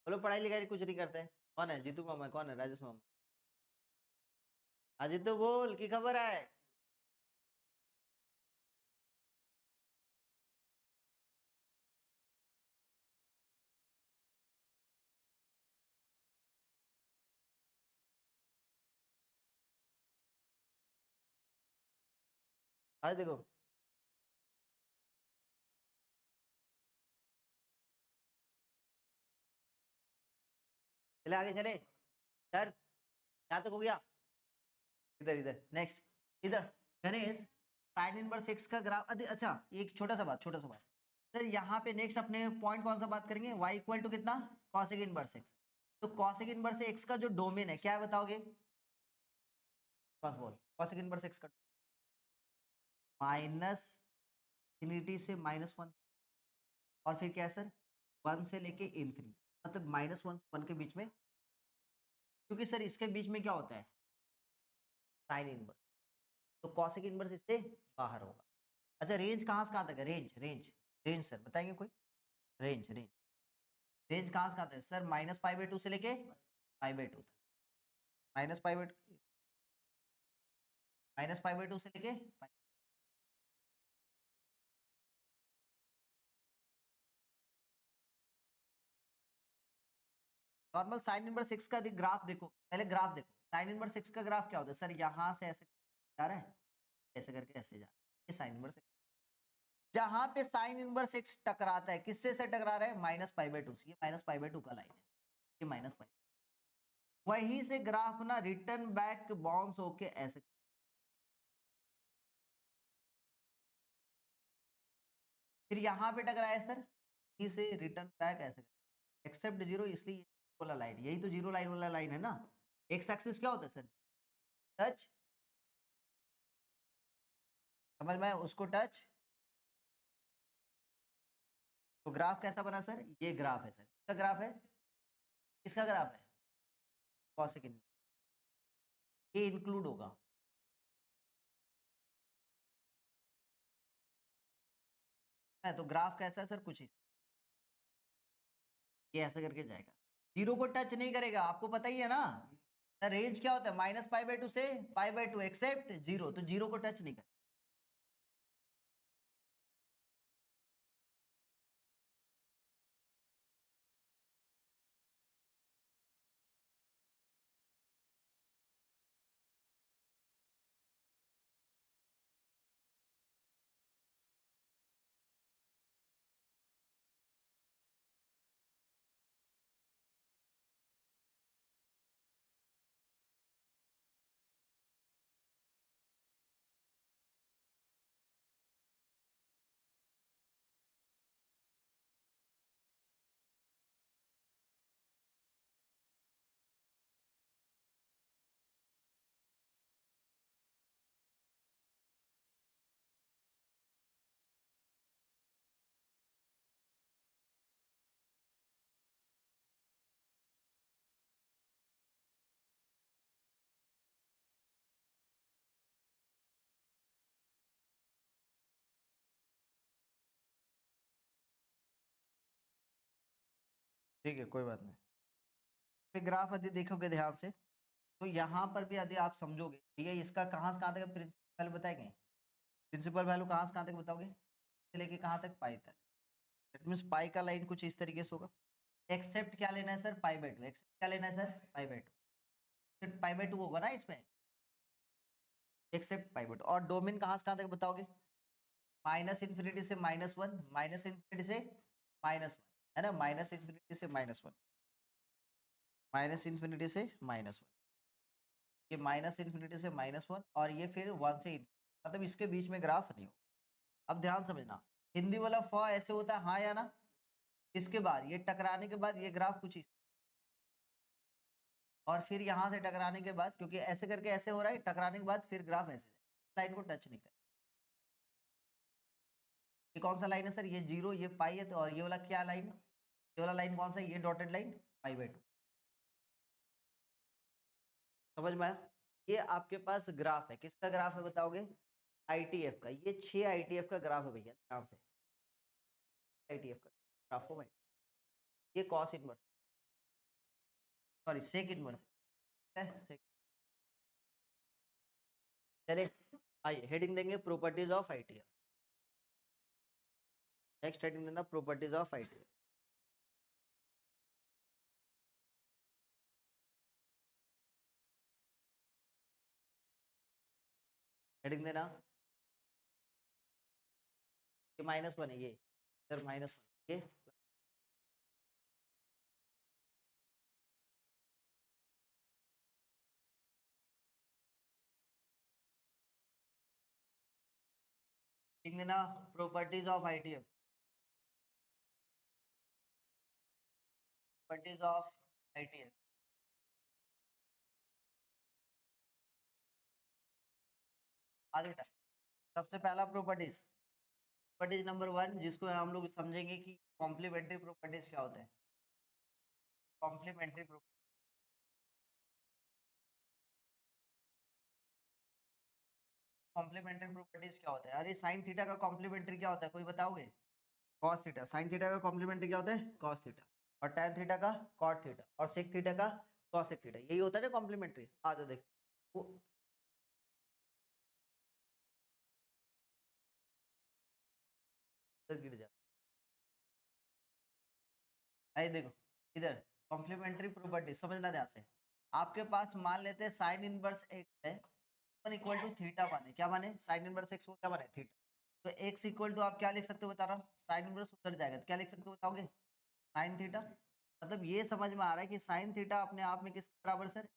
बोलो पढ़ाई लिखाई कुछ नहीं करता है। कौन है जीतू मामा, कौन है राजेश मामा? हाँ जीतू बोल, की खबर है? आज देखो, चले आगे चले, सर यहाँ तक हो गया। इधर इधर नेक्स्ट, इधर गणेश, साइन इनवर्स एक्स का ग्राफ। अच्छा एक छोटा सा बात, छोटा सा बात सर, यहाँ पे नेक्स्ट अपने पॉइंट कौन सा बात करेंगे, y इक्वल टू कितना, कॉसेक इनवर्स एक्स। तो कॉसेक इनवर्स एक्स का जो डोमेन है क्या है बताओगे? बस बोल, कॉसेक इनवर्स एक्स का माइनस इन्फिनिटी से -1, और फिर क्या है सर, 1 से लेके इन्फिनिटी, मतलब -1 से 1 के बीच में, क्योंकि सर इसके बीच में क्या होता है, साइन इनवर्स, तो कॉसेक इनवर्स इससे बाहर होगा। अच्छा रेंज कहाँ से कहाँ तक है, रेंज रेंज रेंज सर बताएंगे कोई? रेंज रेंज रेंज कहाँ से कहाँ तक है सर, -π/2 से लेके π/2 तक, -π/2, -π/2 से लेके नॉर्मल साइन इनवर्स एक्स का ग्राफ देखो, पहले ग्राफ देखो, साइन इनवर्स एक्स का ग्राफ क्या होता है सर, यहाँ से ऐसे जा रहा है, ऐसे करके ऐसे जा रहा है, ये साइन इनवर्स एक्स। जहां पे साइन इनवर्स एक्स टकराता है, किससे से टकरा रहा है, -π/2 से, ये -π/2 का लाइन है, ये -π, वहीं से ग्राफ ना रिटर्न बैक बाउंस होके ऐसे, फिर यहाँ पे टकराया सर, यहीं से रिटर्न बैक ऐसे, एक्सेप्ट जीरो, इसलिए वाला लाइन, यही तो जीरो लाइन वाला लाइन है ना। एक्स एक्सिस क्या होता है सर, टच, समझ में आया? उसको टच, तो ग्राफ कैसा बना सर, ये ग्राफ है सर, किसका ग्राफ है, किसका ग्राफ है, कॉसेक इनवर्स, ये इंक्लूड होगा। है तो ग्राफ कैसा है सर, कुछ इस, ये ऐसा करके जाएगा, जीरो को टच नहीं करेगा, आपको पता ही है ना। रेंज क्या होता है, -π/2 से π/2 एक्सेप्ट जीरो, तो जीरो को टच नहीं करेगा। ठीक है, कोई बात नहीं। फिर ग्राफ यदि देखोगे ध्यान से, तो यहाँ पर भी यदि आप समझोगे, भैया इसका कहाँ से कहाँ तक प्रिंसिपल वैल्यू बताएंगे? प्रिंसिपल वैल्यू कहाँ से कहाँ तक बताओगे? से लेके कहाँ तक? पाई तक। दैट मीन्स पाई का लाइन कुछ इस तरीके से होगा। एक्सेप्ट क्या लेना है sir? Pi by two. Except क्या लेना है सर? Pi by to. सिर्फ पाई बाई टू होगा ना इसमें, एक्सेप्ट पाई बाई टू। और डोमेन कहाँ से कहाँ तक बताओगे? माइनस इन्फिनिटी से -1, माइनस इन्फिनिटी से -1, है ना? माइनस इन्फिनिटी से -1, माइनस इन्फिनिटी से -1, ये माइनस इन्फिनिटी से -1, और ये फिर 1 से मतलब इसके बीच में ग्राफ नहीं हो। अब ध्यान समझना, हिंदी वाला फ ऐसे होता है, हाँ या ना? इसके बाद ये टकराने के बाद ये ग्राफ कुछ इस, और फिर यहाँ से टकराने के बाद, क्योंकि ऐसे करके ऐसे हो रहा है, टकराने के बाद फिर ग्राफ ऐसे लाइन को टच नहीं कर। ये कौन सा लाइन है सर? ये 0, ये पाई है, तो और ये वाला क्या लाइन है? ये वाला लाइन कौन सा है? ये dotted line pi by to. समझ में आया? ये आपके पास ग्राफ है, किसका ग्राफ है बताओगे? आईटीएफ का। ये 6 आईटीएफ का ग्राफ है भैया, ध्यान से। आईटीएफ का ग्राफ हो भाई। ये cos inverse, sorry sec inverse है, सेक। चलिए आइए हेडिंग देंगे properties of ITF. Next heading देना प्रॉपर्टीज ऑफ आईटीएफ। हेडिंग देना, ये -1 है, ये इधर -1, ये हेडिंग देना properties of ITF. Properties of ITF. आज बेटा सबसे पहला प्रॉपर्टीज, प्रॉपर्टीज नंबर 1, जिसको हम लोग समझेंगे कि कॉम्प्लीमेंट्री प्रॉपर्टीज क्या होते हैं। कॉम्प्लीमेंट्री कॉम्प्लीमेंट्री प्रॉपर्टीज क्या होता है? अरे साइन थीटा का कॉम्प्लीमेंट्री क्या होता है, कोई बताओगे? Cos theta. साइन थीटा का कॉम्प्लीमेंट्री क्या होता है? Cos theta. और टैन थीटा का कॉट थीटा, और सेक थीटा का कॉसेक थीटा। यही होता है ना कॉम्प्लीमेंट्री। आ जाओ देखते वो, इधर गिर जा। आई देखो इधर, कॉम्प्लीमेंट्री प्रॉपर्टी समझना ध्यान से। आपके पास मान लेते हैं साइन इनवर्स एक्स है, इक्वल टू थीटा माने, क्या माने? साइन इनवर्स एक्स को क्या माने? थीटा। तो एक्स इक्वल टू आप क्या लिख सकते हो बता रहा हूँ, साइन इनवर्स उधर जाएगा तो क्या लिख सकते हो बताओगे? Sine theta. मतलब ये समझ में आ रहा है कि साइन थीटा अपने आप में किसके बराबर सर?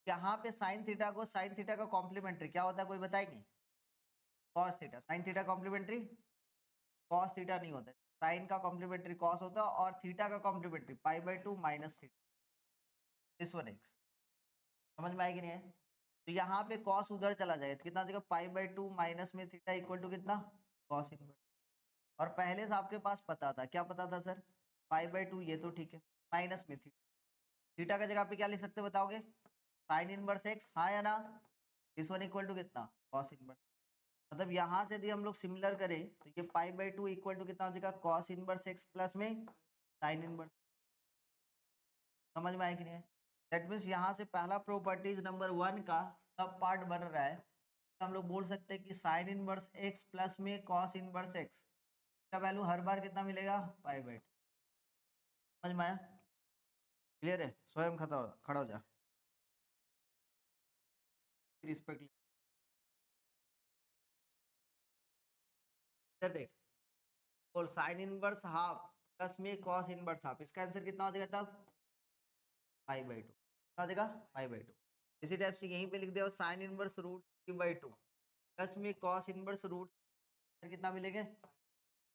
यहाँ पे साइन थीटा को, साइन थीटा का कॉम्प्लीमेंट्री क्या होता है, कोई बताएंगे? Cos theta. Sine theta complementary cos theta नहीं होता है, साइन का कॉम्प्लीमेंट्री कॉस होता है, और थीटा का complementary pi by two minus theta, this one X. समझ में आएगी नहीं है? तो यहाँ पे कॉस उधर चला जाएगा, कितना जगह पाई बाई टू माइनस में थीटा इक्वल टू कितना? Cos inverse. और पहले से आपके पास पता था, क्या पता था सर? पाई बाई टू, ये तो ठीक है, माइनस में थीटा। थीटा का जगह पे क्या लिख सकते बताओगे? साइन इनवर्स एक्स, हाँ या ना? दिस वन इक्वल टू कितना? Cos inverse. मतलब यहाँ से यदि हम लोग सिमिलर करें, तो ये pi by two equal to कितना हो जाएगा? कॉस इनवर्स एक्स प्लस में साइन इनवर्स। समझ में आया कि नहीं है? दैट मीन्स यहाँ से पहला प्रॉपर्टीज नंबर 1 का सब पार्ट बन रहा है। हम लोग बोल सकते हैं कि साइन इनवर्स एक्स प्लस में कॉस इनवर्स एक्स का वैल्यू हर बार कितना मिलेगा? पाई बाई टू। समझ में आया? क्लियर है? स्वयं खड़ा हो जा, रिस्पेक्ट। देख, और साइन इनवर्स हाफ प्लस में कॉस इनवर्स हाफ, इसका आंसर कितना हो जाएगा तब? पाई बाई टू। कितना हो जाएगा? पाई बाई टू। इसी टाइप से यहीं पे लिख दिया साइन इनवर्स रूट 3/2 प्लस में कॉस इनवर्स रूट, कितना मिलेंगे?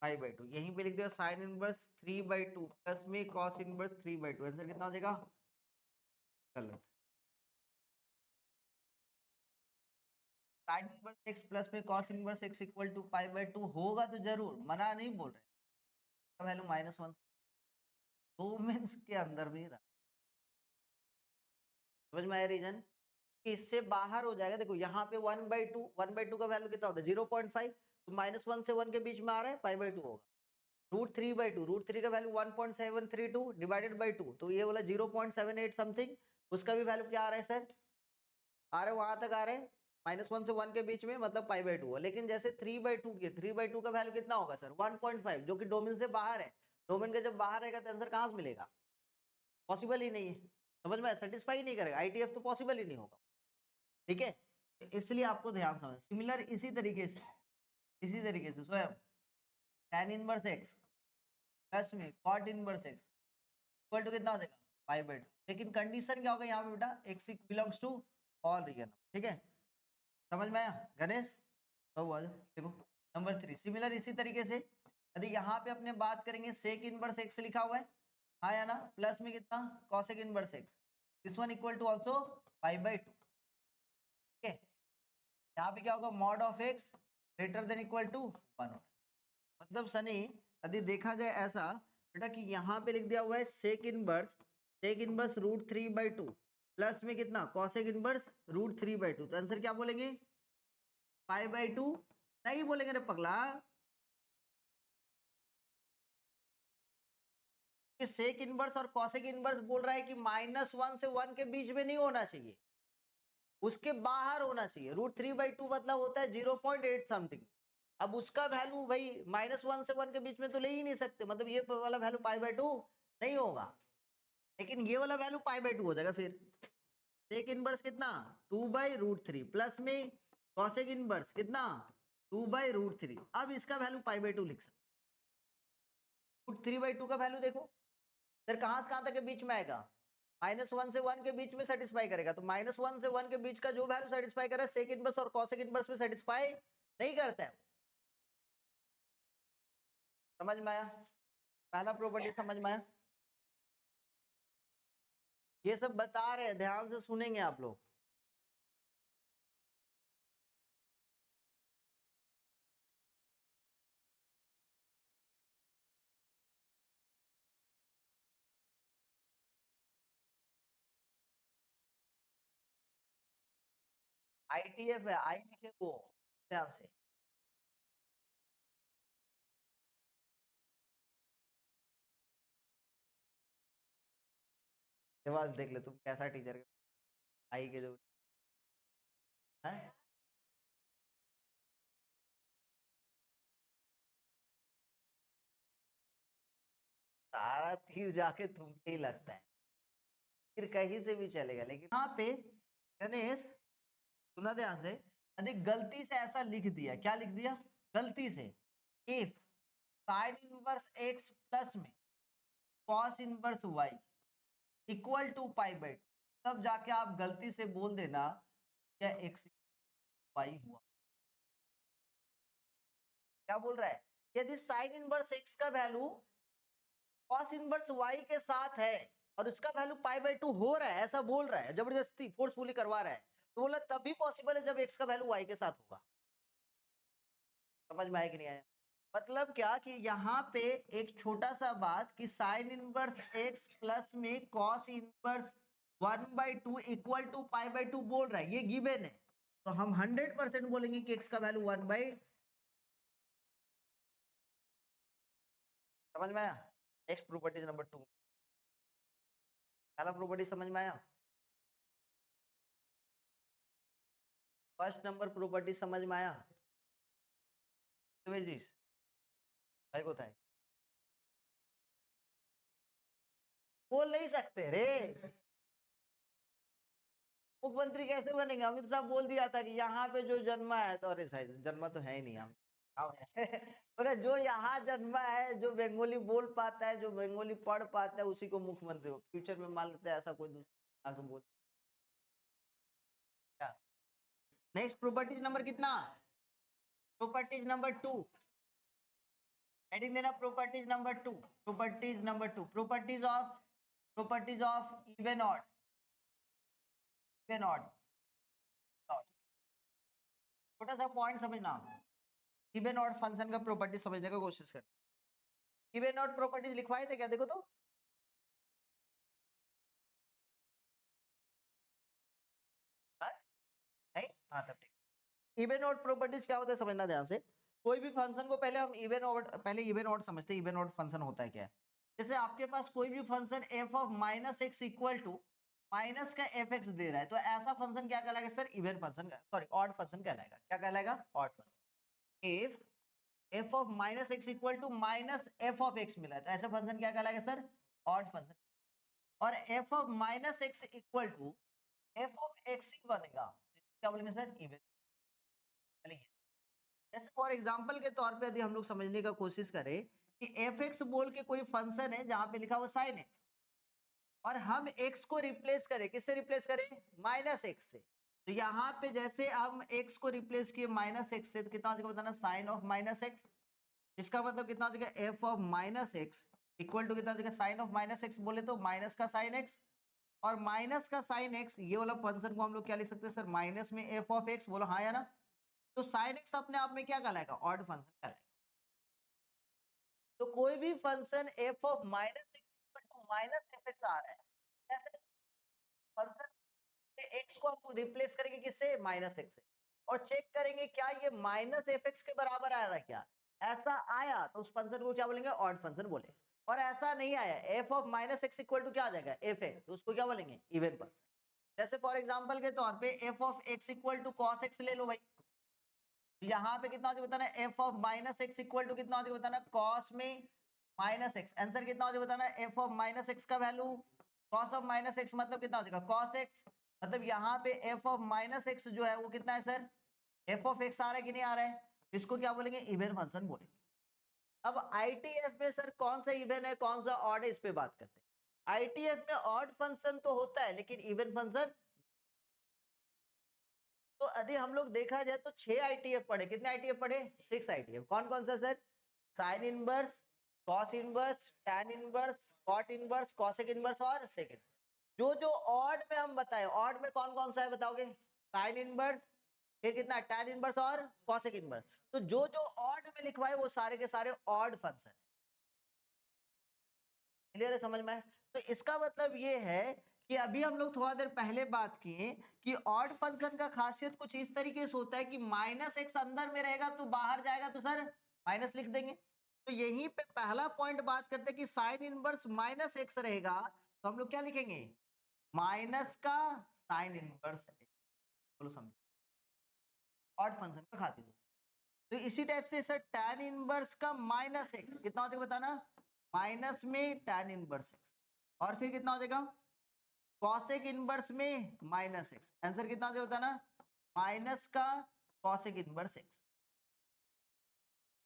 पाई बाई टू। यहीं पे लिख दिया साइन इनवर्स 3/2 प्लस में कॉस इनवर्स 3/2, आंसर कितना हो जाएगा? गलत। साइन इनवर्स एक्स प्लस में cos inverse X equal to pi by two होगा तो जरूर, मना नहीं बोल रहे, वैल्यू -1 दो मीन्स के अंदर में रहा। समझ में आया रीजन? कि इससे बाहर हो जाएगा। देखो यहाँ पे 1/2, 1/2 का वैल्यू कितना होता है? 0.5, तो -1 से 1 के बीच में आ रहा है, पाई बाई टू होगा। √3/2, √3 का वैल्यू 1.732 डिवाइडेड बाई 2, तो ये वाला 0.78 समथिंग, उसका भी वैल्यू क्या आ रहा है सर, आ रहे वहां तक आ रहे हैं -1 से 1 के बीच में, मतलब π/2 है। लेकिन जैसे 3/2 के 3/2 का वैल्यू कितना होगा सर, 1.5, जो कि डोमेन से बाहर है। डोमेन के जब बाहर रहेगा तो आंसर कहां से मिलेगा, पॉसिबल ही नहीं है। समझ में, सेटिस्फाई नहीं करेगा, ITF तो पॉसिबल ही नहीं होगा। ठीक है, इसलिए आपको ध्यान समझ, सिमिलर इसी तरीके से स्वयं tan इनवर्स x प्लस में cot inverse x equal to कितना हो जाएगा, π/2। लेकिन कंडीशन क्या होगा यहाँ पे बेटा, x belongs to all real number. ठीक है, समझ में आया गणेश, तो हुआ देखो नंबर 3। सिमिलर इसी तरीके से यदि यहाँ पे अपने बात करेंगे सेक इनवर्स x लिखा हुआ है, हाँ या ना, प्लस में कितना cosec inverse x, this one equal to also π/2। ठीक है, यहाँ पे क्या होगा, mod of x greater than equal to 1। मतलब सनी यदि देखा जाए ऐसा बेटा कि यहाँ पे लिख दिया हुआ है सेक इनवर्स √3/2 प्लस में कितना कॉसेक इनवर्स √3/2, तो आंसर क्या बोलेंगे, π/2 नहीं बोलेंगे रे पगला, कि सेक इनवर्स और कॉसेक इनवर्स बोल रहा है कि -1 से 1 के बीच में नहीं होना चाहिए, उसके बाहर होना चाहिए। √3/2 मतलब होता है 0.8 समथिंग। अब उसका वैल्यू भाई -1 से 1 के बीच में तो ले ही नहीं सकते, मतलब ये वाला वैल्यू π/2 नहीं होगा, लेकिन ये वाला वैल्यू π/2 हो जाएगा। फिर सेक इनवर्स कितना 2/√3 प्लस में कॉसेक इनवर्स कितना 2/√3। अब इसका वैल्यू π/2 लिख सकते, √3/2 का वैल्यू देखो सर कहां से कहां तक के बीच में आएगा, -1 से 1 के बीच में सेटिस्फाई करेगा, तो -1 से 1 के बीच का जो वैल्यू सेटिस्फाई करे सेक इनवर्स और कॉसेक इनवर्स में सेटिस्फाई नहीं करता है। समझ में आया, पहला प्रॉपर्टी समझ में आया। ये सब बता रहे हैं, ध्यान से सुनेंगे आप लोग। ITF है, आई लिखे वो, ध्यान से। देवास देख ले तुम कैसा टीचर आई के जो है, सारा तीर जाके तुम पे ही लगता है, फिर कहीं से भी चलेगा। लेकिन यहाँ पे गणेश सुना ध्यान से, यदि गलती से ऐसा लिख दिया, क्या लिख दिया गलती से, if sine inverse x plus में cos inverse y equal to π/2, तब जाके आप गलती से बोल देना क्या x y हुआ। क्या बोल रहा है, यदि साइन इनवर्स x का वैल्यू कॉस इनवर्स y के साथ है और उसका वैल्यू π/2 हो रहा है, ऐसा बोल रहा है, जबरदस्ती फोर्सफुली करवा रहा है, तो बोला तभी पॉसिबल है जब x का वैल्यू y के साथ होगा। समझ में आया कि नहीं आया, मतलब क्या कि यहाँ पे एक छोटा सा बात कि साइन इनवर्स x प्लस में कॉस इनवर्स 1/2 इक्वल टू π/2 बोल रहा है, ये गिवन है, तो हम 100% बोलेंगे कि x का वैल्यू 1/, समझ में आया। नेक्स्ट प्रॉपर्टी नंबर 2, पहला प्रॉपर्टी समझ में आया, फर्स्ट नंबर प्रॉपर्टी समझ में आया, भाई को था बोल नहीं सकते रे, मुख्यमंत्री कैसे बनेंगे, अमित शाह बोल दिया था कि यहाँ पे जो जन्मा है, तो अरे शायद जन्मा तो है ही नहीं हम अरे जो यहाँ जन्मा है, जो बंगाली बोल पाता है, जो बंगाली पढ़ पाता है, उसी को मुख्यमंत्री हो, फ्यूचर में मान लेते हैं ऐसा कोई दूसरा आके बोल। नेक्स्ट प्रॉपर्टीज नंबर कितना, प्रॉपर्टीज नंबर 2, हेडिंग देना properties number 2, properties number 2, properties of even odd, even odd, छोटा सा पॉइंट समझना, इवन ऑड फंक्शन का प्रॉपर्टी समझने का कोशिश कर। इवन ऑड प्रॉपर्टीज लिखवाए थे क्या, देखो तो हाँ? नहीं, हाँ तब ठीक। इवन ऑड प्रॉपर्टीज क्या होता है समझना ध्यान से, कोई भी फंक्शन को पहले हम इवन ऑड समझते हैं। इवन ऑड फंक्शन होता है क्या है? जैसे आपके पास कोई भी function f of minus x equal to minus का एफ एक्स दे रहा है, तो ऐसा फंक्शन क्या कहलाएगा sir? Even function, sorry odd function कहलाएगा। क्या कहलाएगा? Odd function. If f of minus x equal to minus f of x मिला है, तो ऐसा फंक्शन क्या कहलाएगा सर? Odd function. और f of minus x equal to f of x ही बनेगा, क्या बोलेंगे सर? इवन। चलिए, जैसे फॉर एग्जांपल के तौर पे यदि हम लोग समझने का कोशिश करें कि एफ एक्स बोल के कोई फंक्शन है जहां पे लिखा हुआ साइन एक्स, और हम x को रिप्लेस करें, किससे रिप्लेस करें? माइनस एक्स से। तो यहाँ पे जैसे हम x को रिप्लेस किए माइनस एक्स से, तो कितना हो जाएगा बताना? Sine of minus X. इसका मतलब कितना हो जाएगा? F of minus x equal to कितना हो जाएगा? साइन ऑफ माइनस एक्स बोले तो माइनस का साइन एक्स, और माइनस का साइन एक्स, ये वाला फंक्शन को हम लोग क्या लिख सकते हैं सर? माइनस में एफ ऑफ एक्स। बोलो हाँ या ना? तो साइन एक्स अपने आप में क्या कहलाएगा? ऑड फंक्शन कहलाएगा। तो कोई भी function f of minus x equal to minus f x आ रहा है, ऐसे फंक्शन एक्स को हम रिप्लेस करेंगे किससे? माइनस एक्स से, और चेक करेंगे क्या ये माइनस एफ एक्स के बराबर आया था क्या? ऐसा आया तो उस फंक्शन को क्या बोलेंगे? ऑड फंक्शन बोलेंगे। और ऐसा नहीं आया, f of minus x equal to क्या आ जाएगा? एफ एक्स, तो उसको क्या बोलेंगे? Even function. जैसे फॉर एग्जांपल के तौर पे f of x equal to cos x ले लो भाई। यहाँ पे कितना हो जाएगा बताना? F of minus x equal to कितना हो जाएगा बताना? कॉस में माइनस एक्स। आंसर कितना हो जाएगा बताना? एफ ऑफ माइनस एक्स का value cos of minus x मतलब कितना हो जाएगा? Cos x. मतलब यहाँ पे एफ ऑफ माइनस एक्स जो है वो कितना है सर? एफ ऑफ एक्स आ रहा है कि नहीं आ रहा है? इसको क्या बोलेंगे? इवन फंक्शन बोलेंगे। अब आईटीएफ में सर कौन सा इवन है कौन सा ऑड है, इस पे बात करते हैं। आईटीएफ में ऑड फंक्शन तो होता है लेकिन इवन फंक्शन। तो यदि हम लोग देखा जाए तो 6 आईटीएफ पढ़े। कितने आईटीएफ पढ़े? 6 आईटीएफ। कौन कौन सा sir? Sine inverse, cos inverse, tan inverse, cot inverse, cosec inverse और सेकंड। जो जो ऑड में हम बताए, ऑड में कौन कौन सा है बताओगे? साइन इनवर्स, फिर कितना? टैन इनवर्स और कॉसेक इनवर्स। तो जो जो ऑड में लिखवाए वो सारे के सारे ऑड फंक्शन। क्लियर है? समझ में आया? तो इसका मतलब ये है कि अभी हम लोग थोड़ा देर पहले बात किए कि ऑड फंक्शन का खासियत कुछ इस तरीके से होता है कि माइनस एक्स अंदर में रहेगा तो बाहर जाएगा तो सर माइनस लिख देंगे। तो यहीं पे पहला पॉइंट बात करते हैं कि साइन इनवर्स माइनस एक्स रहेगा तो हम लोग क्या लिखेंगे? माइनस का साइन इनवर्स। बोलो समझे? ऑड फंक्शन का खासियत। तो इसी टाइप से सर tan इनवर्स का माइनस एक्स कितना हो जाएगा बताना? माइनस में tan इनवर्स एक्स, और फिर कितना हो जाएगा? कॉसेक इनवर्स में माइनस एक्स। आंसर कितना हो जाएगा बताना? माइनस का कॉसेक इनवर्स एक्स।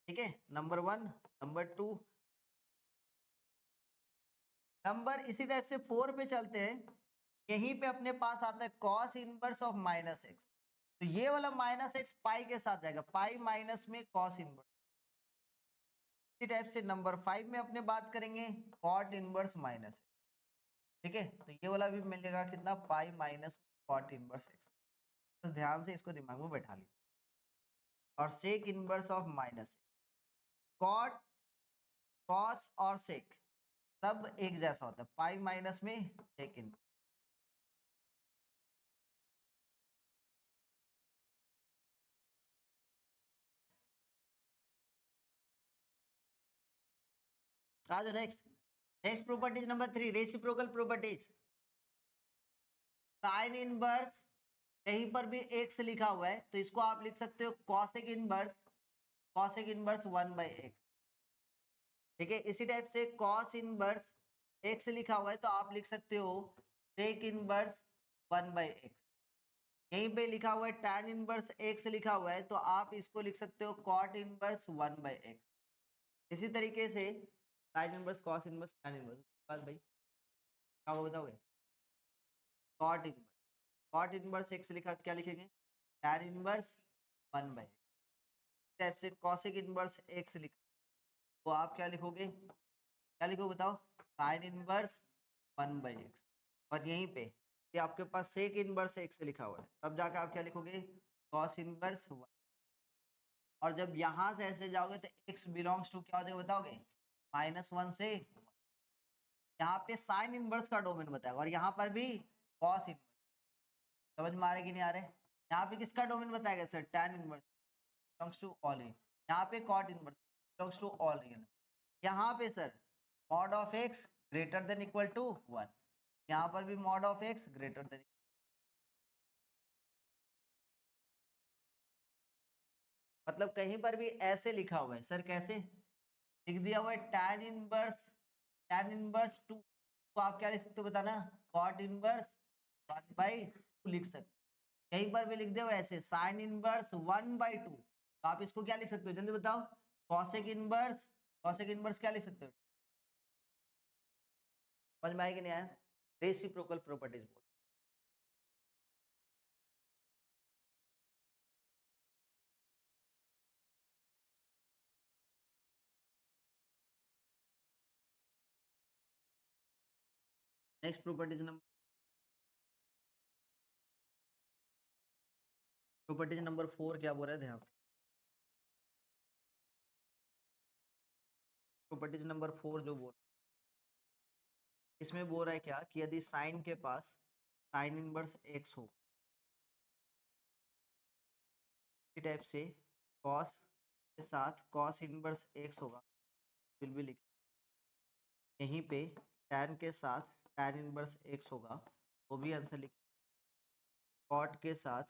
ठीक है, नंबर 1। नंबर 2, नंबर इसी टाइप से 4 पे चलते हैं। यहीं पे अपने पास आता है cos inverse of minus x. तो ये वाला माइनस एक्स पाई के साथ जाएगा, पाई माइनस में कॉस इनवर्स। इसी टाइप से नंबर 5 में अपने बात करेंगे कॉट इनवर्स माइनस। ठीक है, तो ये वाला भी मिलेगा कितना? Pi minus cot inverse x. तो ध्यान से इसको दिमाग में बैठा लीजिए। और sec inverse of minus, cot, cos और सेक सब एक जैसा होता है, पाई माइनस में सेक इनवर्स। आ जाओ next. Next properties number 3, reciprocal properties. Sine inverse, कहीं पर भी एक्स लिखा हुआ है तो इसको आप लिख सकते हो cosec inverse, cosec inverse 1/x। ठीक है, इसी टाइप से कॉस इनवर्स एक्स लिखा हुआ है तो आप लिख सकते हो सेक इनवर्स 1/x। यहीं पे लिखा हुआ है tan इनवर्स एक्स लिखा हुआ है तो आप इसको लिख सकते हो कॉट इनवर्स 1/x। इसी तरीके से sine inverse, cos inverse, tan inverse. बात भाई क्या होगा बताओगे? Cot inverse, cot inverse x लिखा क्या लिखेंगे? tan inverse 1/x। टाइप से कॉसेक इनवर्स एक्स लिखा तो आप क्या लिखोगे? क्या लिखो बताओ? Sine inverse 1/x। और यहीं पे ये आपके पास सेक इनवर्स एक्स लिखा हुआ है तब जाकर आप क्या लिखोगे? Cos inverse 1। और जब यहां से ऐसे जाओगे तो x बिलोंग्स टू क्या हो जाएगा बताओगे? -1 से 1। यहाँ पे साइन इनवर्स का डोमेन बताएगा और यहाँ पर भी कॉस इनवर्स। समझ में आ रहे कि नहीं आ रहे? यहाँ पे किसका डोमेन बताएगा sir? tan inverse belongs to all. यहाँ पे cot inverse belongs to all real number. यहाँ पे sir mod of x greater than equal to 1, यहाँ पर भी mod of x greater than, मतलब कहीं पर भी ऐसे लिखा हुआ है सर, कैसे लिख दिया हुआ है tan इनवर्स 2, तो आप क्या लिख सकते हो बताना, cot इनवर्स 1/2 लिख सकते हो। कहीं पर भी लिख दो ऐसे sin इनवर्स 1/2, तो आप इसको क्या लिख सकते हो जल्दी बताओ, cosec इनवर्स क्या लिख सकते हो, समझ में आया कि नहीं आया, रेसिप्रोकल प्रॉपर्टीज बोल। नेक्स्ट प्रॉपर्टीज नंबर 4 क्या बोल रहे हैं ध्यान से, प्रॉपर्टीज नंबर 4 जो बोल, इसमें बोल रहा है क्या कि यदि साइन के पास साइन इनवर्स एक्स हो, इसी टाइप से कॉस के साथ कॉस इनवर्स एक्स होगा, विल बी लिख, यहीं पे tan के साथ tan इनवर्स एक्स होगा, वो भी आंसर लिख, कॉट के साथ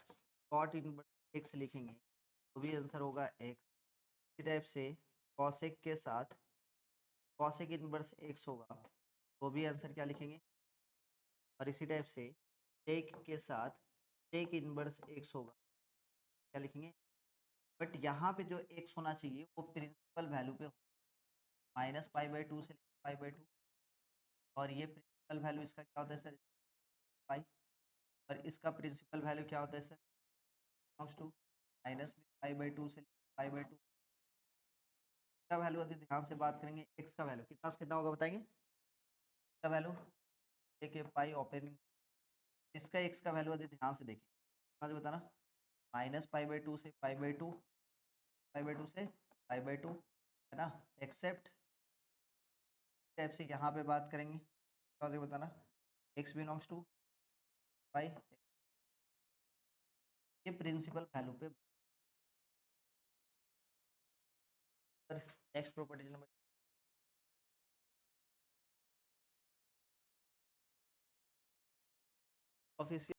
कॉट इनवर्स एक्स लिखेंगे, वो भी आंसर होगा एक्स। इसी टाइप से कॉसेक के साथ कॉसेक इनवर्स एक्स होगा, वो भी आंसर क्या लिखेंगे, और इसी टाइप से टेक के साथ टेक इनवर्स एक्स होगा, क्या लिखेंगे, बट यहाँ पे जो एक्स होना चाहिए वो प्रिंसिपल वैल्यू पे, -π/2 से π/2, और ये प्रिंसिपल वैल्यू इसका क्या होता है सर, पाई, और इसका प्रिंसिपल वैल्यू क्या होता है सर, बिलोंग्स टू -π/2 से π/2 का वैल्यू, यदि ध्यान से बात करेंगे एक्स का वैल्यू कितना से कितना होगा बताएंगे, का वैल्यू देखिए पाई ओपन, इसका एक्स का वैल्यू यदि ध्यान से देखिए कितना जो बताना, -π/2 से π/2, π/2 से π/2 है ना, एक्सेप्ट टाइप से यहाँ पे बात करेंगे कितना जो बताना, एक्स बिलोंग्स टू पाई, ये प्रिंसिपल वैल्यू पे। Next properties number official